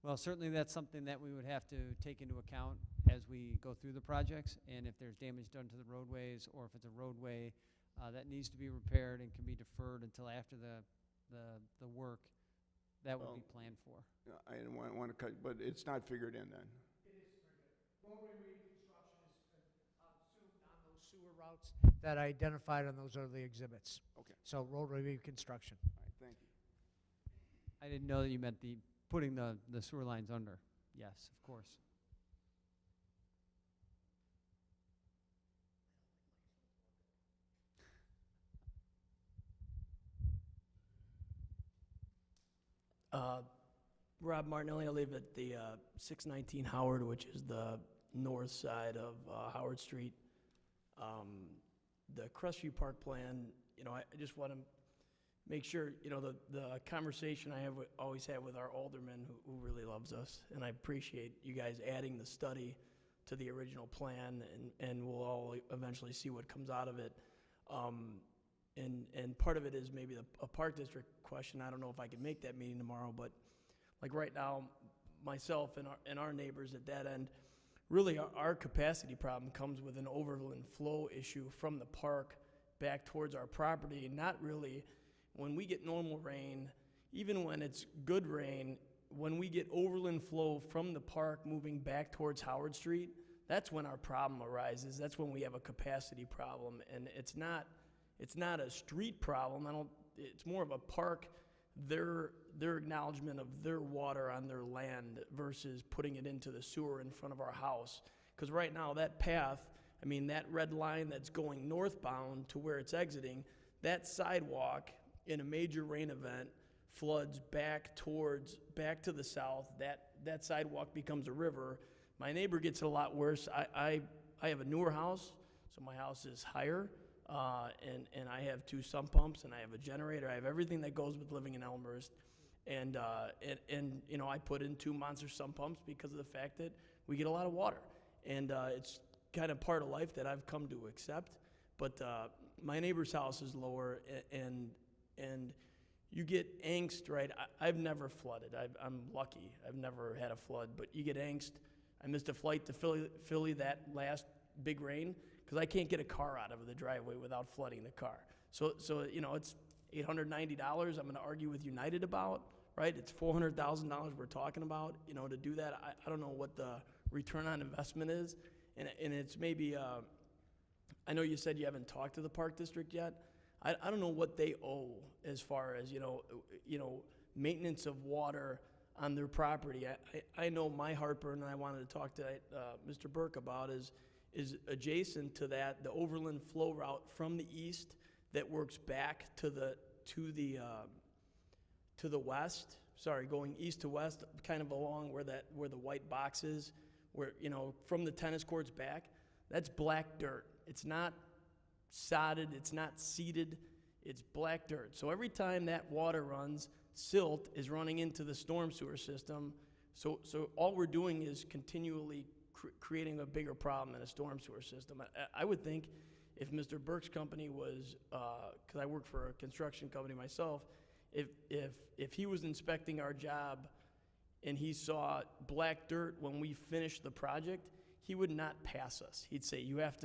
Well, certainly that's something that we would have to take into account as we go through the projects, and if there's damage done to the roadways, or if it's a roadway that needs to be repaired and can be deferred until after the work, that would be planned for. I didn't want to cut, but it's not figured in then. It is very good. Roadway reconstruction is assumed on those sewer routes that I identified on those early exhibits. Okay. So roadway reconstruction. All right, thank you. I didn't know that you meant putting the sewer lines under. Yes, of course. Rob Martinelli, I live at the 619 Howard, which is the north side of Howard Street. The Crestview Park plan, I just want to make sure, the conversation I always have with our alderman who really loves us, and I appreciate you guys adding the study to the original plan, and we'll all eventually see what comes out of it. And part of it is maybe a park district question. I don't know if I can make that meeting tomorrow, but like right now, myself and our neighbors at that end, really our capacity problem comes with an overland flow issue from the park back towards our property. Not really, when we get normal rain, even when it's good rain, when we get overland flow from the park moving back towards Howard Street, that's when our problem arises. That's when we have a capacity problem, and it's not a street problem. It's more of a park, their acknowledgement of their water on their land versus putting it into the sewer in front of our house. Because right now that path, that red line that's going northbound to where it's exiting, that sidewalk in a major rain event floods back to the south. That sidewalk becomes a river. My neighbor gets it a lot worse. I have a newer house, so my house is higher. And I have 2 sump pumps, and I have a generator. I have everything that goes with living in Elmhurst. And I put in 2 monster sump pumps because of the fact that we get a lot of water. And it's kind of part of life that I've come to accept. But my neighbor's house is lower, and you get angst, right? I've never flooded. I'm lucky. I've never had a flood, but you get angst. I missed a flight to Philly that last big rain, because I can't get a car out of the driveway without flooding the car. So it's $890 I'm going to argue with United about, right? It's $400,000 we're talking about, to do that. I don't know what the return on investment is, and it's maybe, I know you said you haven't talked to the park district yet. I don't know what they owe as far as, maintenance of water on their property. I know my heartburn, and I wanted to talk to Mr. Burke about is adjacent to that, the overland flow route from the east that works back to the west. Sorry, going east to west, kind of along where the white box is, where from the tennis courts back. That's black dirt. It's not sodded. It's not seeded. It's black dirt. So every time that water runs, silt is running into the storm sewer system. So all we're doing is continually creating a bigger problem in a storm sewer system. I would think if Mr. Burke's company was, because I work for a construction company myself, if he was inspecting our job and he saw black dirt when we finished the project, he would not pass us. He'd say, you have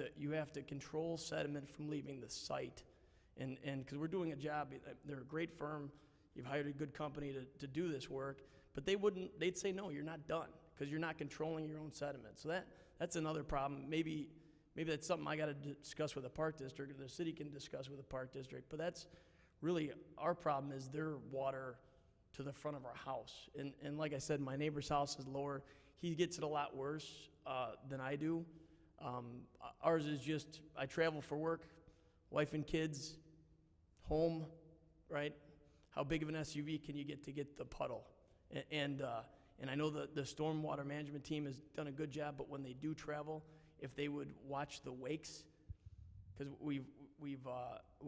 to control sediment from leaving the site. And because we're doing a job, they're a great firm, you've hired a good company to do this work, but they'd say, no, you're not done. because you're not controlling your own sediment. So that's another problem. Maybe that's something I got to discuss with the park district, or the city can discuss with the park district. But that's really our problem, is their water to the front of our house. And like I said, my neighbor's house is lower. He gets it a lot worse than I do. Ours is just, I travel for work, wife and kids, home, right? How big of an SUV can you get to get the puddle? And I know the stormwater management team has done a good job, but when they do travel, if they would watch the wakes, because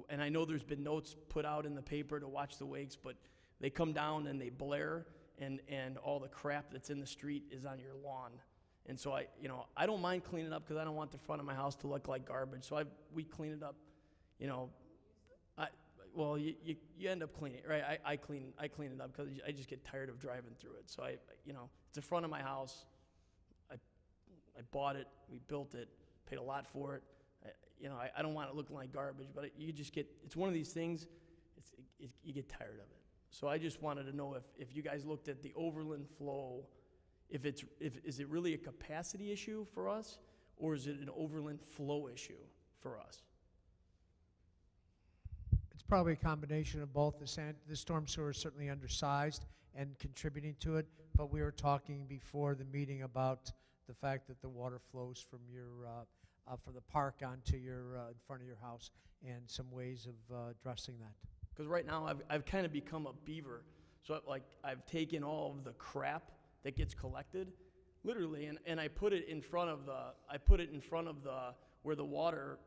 and I know there's been notes put out in the paper to watch the wakes, but they come down and they blare, and all the crap that's in the street is on your lawn. And so I don't mind cleaning up, because I don't want the front of my house to look like garbage. So we clean it up, well, you end up cleaning, right? I clean it up because I just get tired of driving through it. So it's the front of my house. I bought it, we built it, paid a lot for it. I don't want it looking like garbage, but it's one of these things, you get tired of it. So I just wanted to know if you guys looked at the overland flow, is it really a capacity issue for us, or is it an overland flow issue for us? It's probably a combination of both. The storm sewer is certainly undersized and contributing to it, but we were talking before the meeting about the fact that the water flows from from the park onto in front of your house, and some ways of addressing that. Because right now I've kind of become a beaver. So I've taken all of the crap that gets collected, literally, and I put it in front of where the water,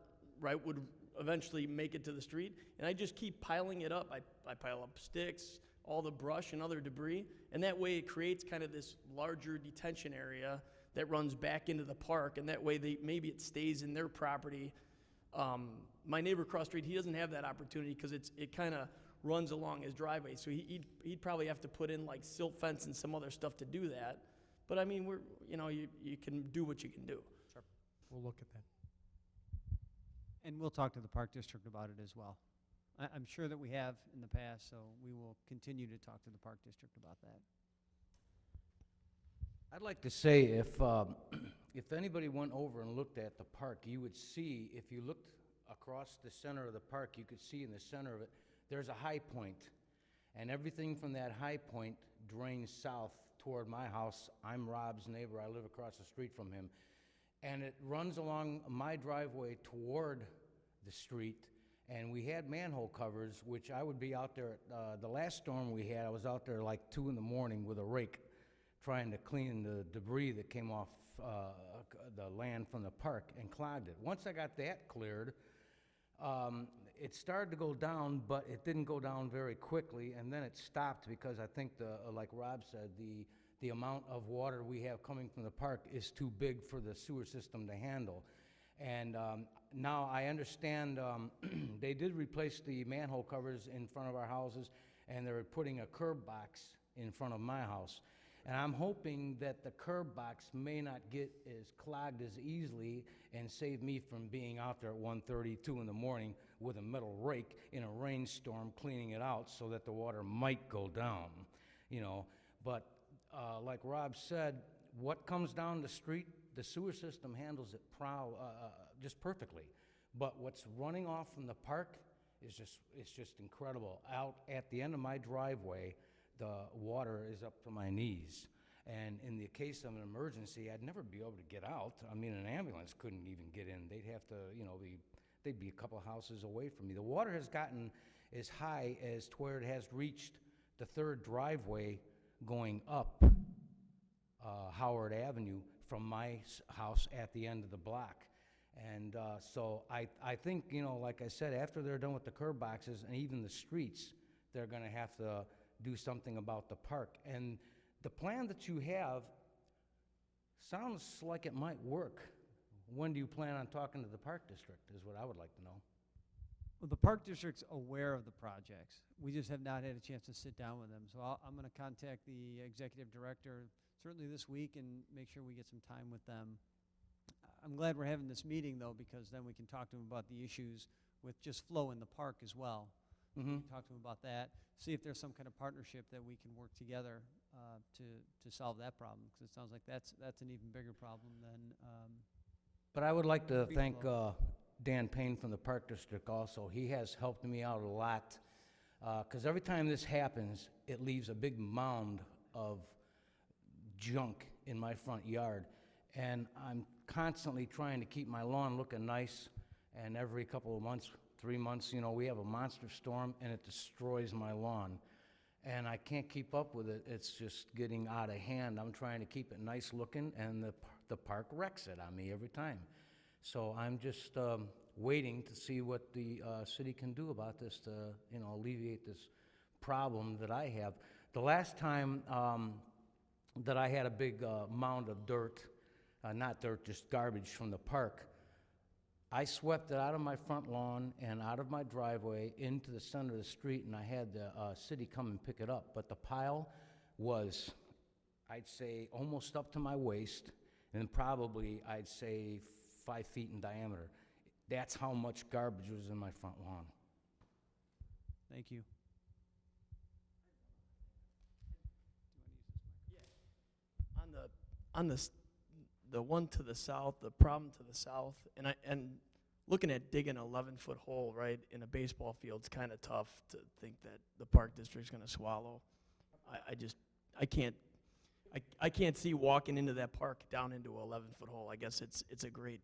right, would eventually make it to the street, and I just keep piling it up. I pile up sticks, all the brush and other debris, and that way it creates kind of this larger detention area that runs back into the park, and that way maybe it stays in their property. My neighbor across the street, he doesn't have that opportunity because it kind of runs along his driveway, so he'd probably have to put in like silt fence and some other stuff to do that. But I mean, you can do what you can do. Sure. We'll look at that. And we'll talk to the park district about it as well. I'm sure that we have in the past, so we will continue to talk to the park district about that. I'd like to say if anybody went over and looked at the park, you would see, if you looked across the center of the park, you could see in the center of it, there's a high point. And everything from that high point drains south toward my house. I'm Rob's neighbor. I live across the street from him. And it runs along my driveway toward the street. And we had manhole covers, which I would be out there, the last storm we had, I was out there like 2 in the morning with a rake trying to clean the debris that came off the land from the park and clogged it. Once I got that cleared, it started to go down, but it didn't go down very quickly, and then it stopped because I think, like Rob said, the amount of water we have coming from the park is too big for the sewer system to handle. And now I understand they did replace the manhole covers in front of our houses, and they're putting a curb box in front of my house. And I'm hoping that the curb box may not get as clogged as easily and save me from being out there at 1:32 in the morning with a metal rake in a rainstorm cleaning it out so that the water might go down, But like Rob said, what comes down the street, the sewer system handles it just perfectly. But what's running off from the park it's just incredible. Out at the end of my driveway, the water is up to my knees. And in the case of an emergency, I'd never be able to get out. I mean, an ambulance couldn't even get in. They'd have to, they'd be a couple of houses away from me. The water has gotten as high as to where it has reached the third driveway going up Howard Avenue from my house at the end of the block. And so I think, like I said, after they're done with the curb boxes and even the streets, they're going to have to do something about the park. And the plan that you have sounds like it might work. When do you plan on talking to the park district is what I would like to know. Well, the park district's aware of the projects. We just have not had a chance to sit down with them. So I'm going to contact the executive director certainly this week and make sure we get some time with them. I'm glad we're having this meeting, though, because then we can talk to them about the issues with just flow in the park as well. We can talk to him about that, see if there's some kind of partnership that we can work together to solve that problem, because it sounds like that's an even bigger problem than, But I would like to Free thank flow. Dan Payne from the Park District also. He has helped me out a lot, because every time this happens, it leaves a big mound of junk in my front yard. And I'm constantly trying to keep my lawn looking nice, and every couple of months, 3 months, you know, we have a monster storm, and it destroys my lawn. And I can't keep up with it. It's just getting out of hand. I'm trying to keep it nice looking, and the park wrecks it on me every time. So I'm just waiting to see what the city can do about this to, you know, alleviate this problem that I have. The last time that I had a big mound of dirt, not dirt, just garbage from the park, I swept it out of my front lawn and out of my driveway into the center of the street, and I had the city come and pick it up. But the pile was, I'd say, almost up to my waist, and probably, I'd say, 5 feet in diameter. That's how much garbage was in my front lawn. thank you. On the one to the south, the problem to the south, and looking at digging an 11-foot hole right in a baseball field is kind of tough to think that the park district's going to swallow. I can't see walking into that park down into an 11-foot hole. I guess it's a great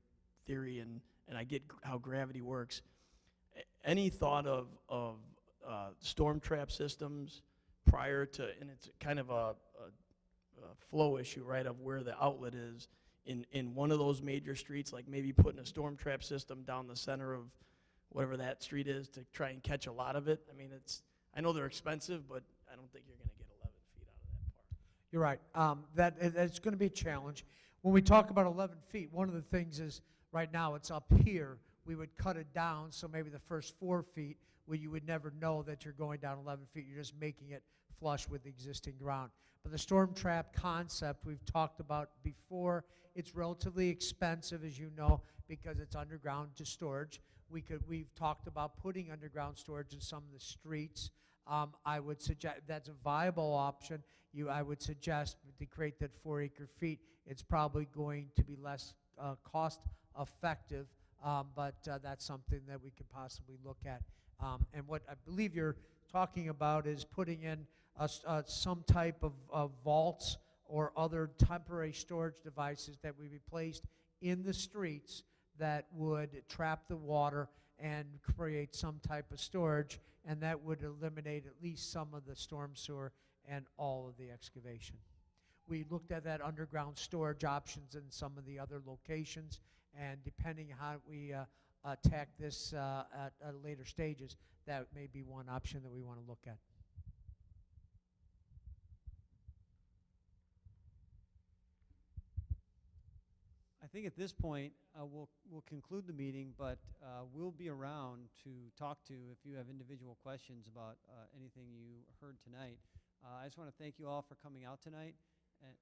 theory, and I get how gravity works. Any thought of storm trap systems prior to, and it's kind of a flow issue, right, of where the outlet is in one of those major streets, like maybe putting a storm trap system down the center of whatever that street is to try and catch a lot of it. I mean, I know they're expensive, but I don't think you're going to get 11 feet out of that park. You're right. That's going to be a challenge. When we talk about 11 feet, one of the things is right now it's up here. We would cut it down, so maybe the first 4 feet where you would never know that you're going down 11 feet. You're just making it flush with the existing ground. But the storm trap concept we've talked about before. It's relatively expensive, as you know, because it's underground to storage. We've talked about putting underground storage in some of the streets. I would suggest that's a viable option. I would suggest to create that 4 acre feet. It's probably going to be less cost effective, but that's something that we could possibly look at. And what I believe you're talking about is putting in some type of vaults or other temporary storage devices that would be placed in the streets that would trap the water and create some type of storage, and that would eliminate at least some of the storm sewer and all of the excavation. We looked at that underground storage options in some of the other locations, and depending how we attack this at later stages, that may be one option that we want to look at. I think at this point, we'll conclude the meeting, but we'll be around to talk to if you have individual questions about anything you heard tonight. I just want to thank you all for coming out tonight. And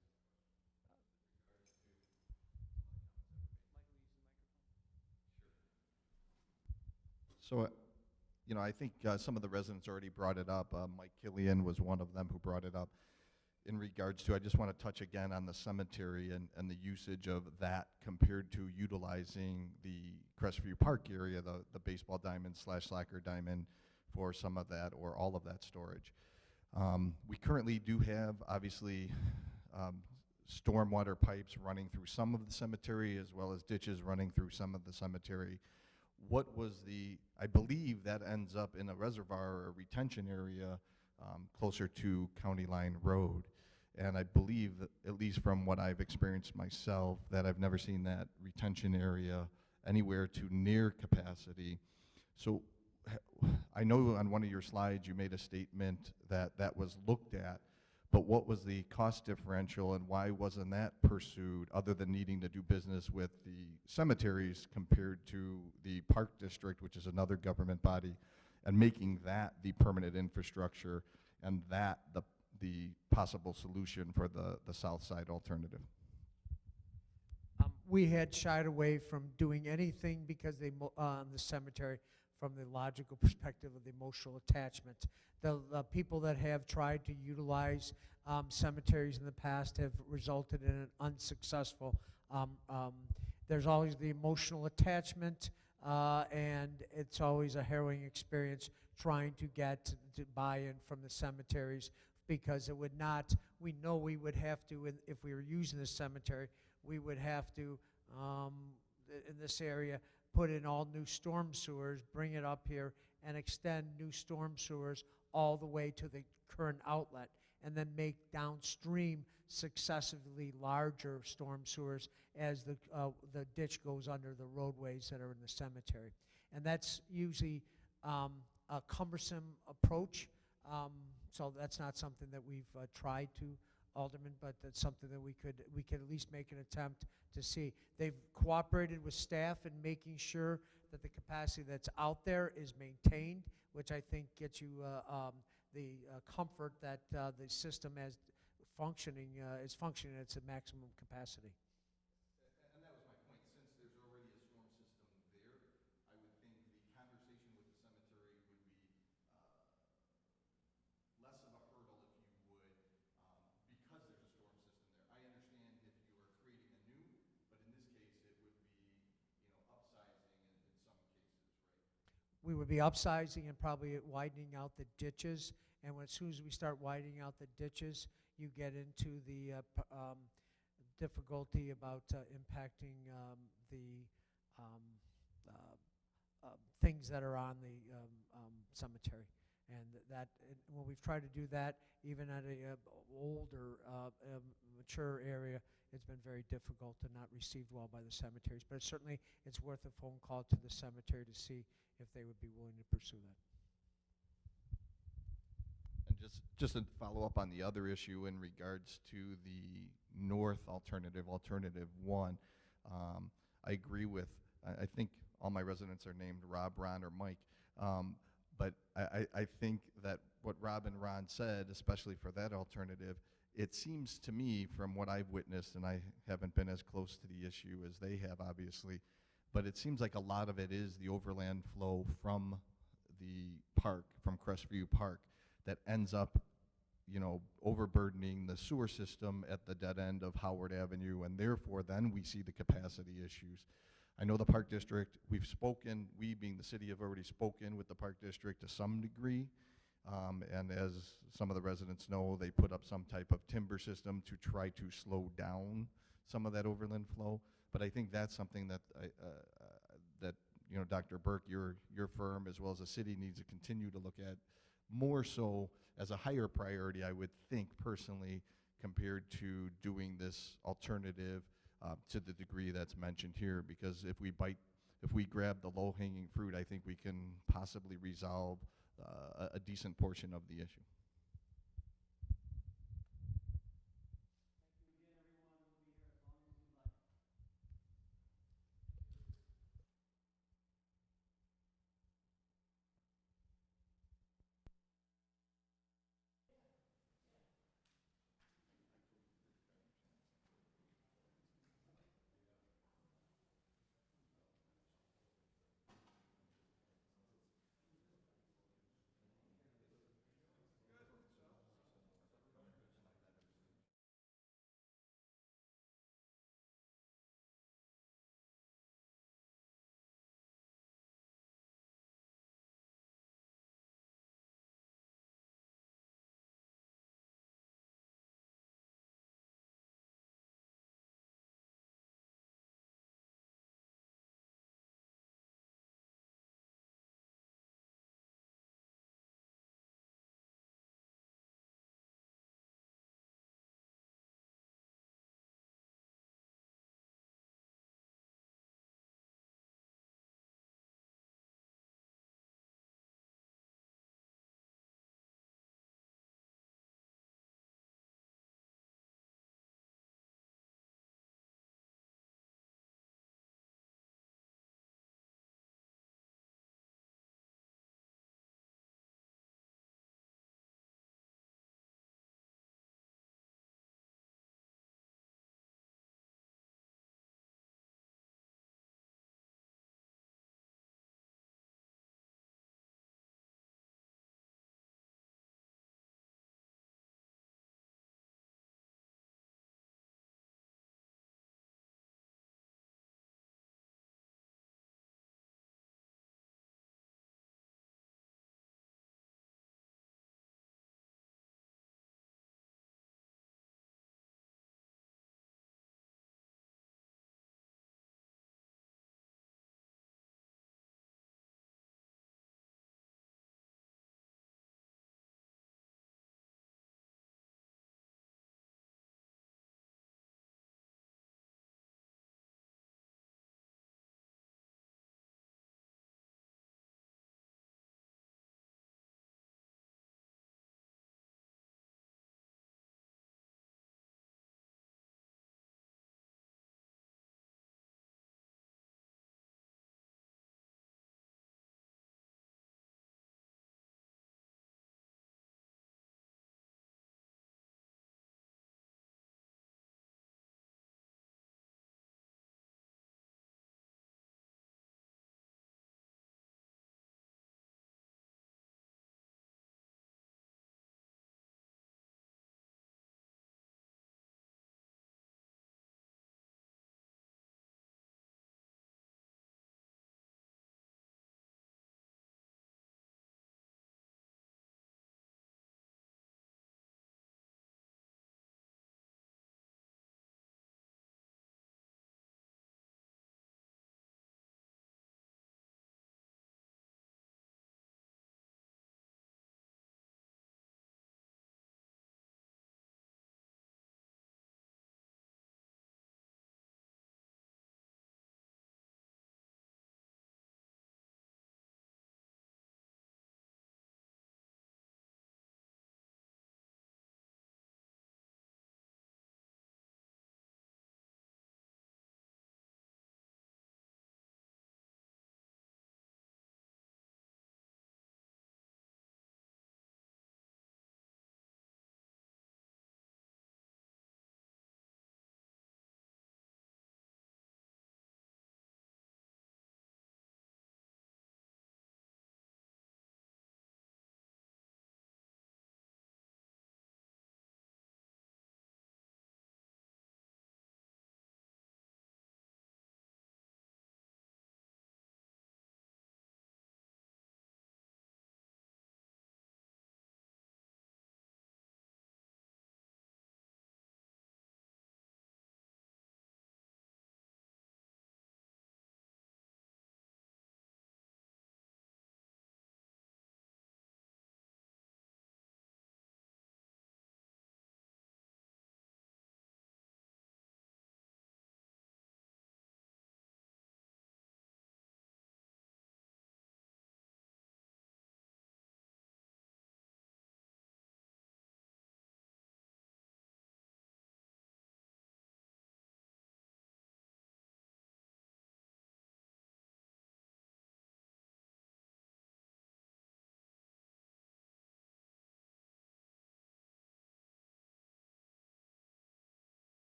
So, you know, I think some of the residents already brought it up. Mike Killian was one of them who brought it up. In regards to, I just want to touch again on the cemetery and the usage of that compared to utilizing the Crestview Park area, the baseball diamond / soccer diamond for some of that or all of that storage. We currently do have, obviously, stormwater pipes running through some of the cemetery as well as ditches running through some of the cemetery. What was I believe that ends up in a reservoir or a retention area closer to County Line Road. And I believe that, at least from what I've experienced myself, that I've never seen that retention area anywhere to near capacity. So I know on one of your slides you made a statement that that was looked at, but what was the cost differential and why wasn't that pursued other than needing to do business with the cemeteries compared to the Park District, which is another government body, and making that the permanent infrastructure and that the possible solution for the south side alternative? We had shied away from doing anything because the cemetery from the logical perspective of the emotional attachment. The people that have tried to utilize cemeteries in the past have resulted in an unsuccessful. There's always the emotional attachment, and it's always a harrowing experience trying to get to buy-in from the cemeteries, because it would not, we know we would have to, if we were using the cemetery, we would have to, in this area, put in all new storm sewers, bring it up here, and extend new storm sewers all the way to the current outlet, and then make downstream successively larger storm sewers as the ditch goes under the roadways that are in the cemetery. And that's usually a cumbersome approach, so that's not something that we've tried to, Alderman, but that's something that we could at least make an attempt to see. They've cooperated with staff in making sure that the capacity that's out there is maintained, which I think gets you the comfort that the system is functioning at its maximum capacity. And that was my point. Since there's already a storm system there, I would think the conversation with the cemetery would be less of a hurdle, if you would, because there's a storm system there. I understand if you are creating a new, but in this case, it would be, upsizing in some cases, right? We would be upsizing and probably widening out the ditches. And as soon as we start widening out the ditches, you get into the difficulty about impacting the things that are on the cemetery. And when we've tried to do that, even at a older, mature area, it's been very difficult and not received well by the cemeteries. But certainly, it's worth a phone call to the cemetery to see if they would be willing to pursue that. And just to follow up on the other issue in regards to the north alternative 1, I agree with, I think all my residents are named Rob, Ron, or Mike. But I think that what Rob and Ron said, especially for that alternative, it seems to me from what I've witnessed, and I haven't been as close to the issue as they have, obviously, but it seems like a lot of it is the overland flow from the park, from Crestview Park, that ends up, overburdening the sewer system at the dead end of Howard Avenue, and therefore then we see the capacity issues. I know the Park District, we being the city, have already spoken with the Park District to some degree, and as some of the residents know, they put up some type of timber system to try to slow down some of that overland flow. But I think that's something that Dr. Burke, your firm, as well as the city, needs to continue to look at more so as a higher priority, I would think personally, compared to doing this alternative to the degree that's mentioned here. Because if we grab the low-hanging fruit, I think we can possibly resolve a decent portion of the issue.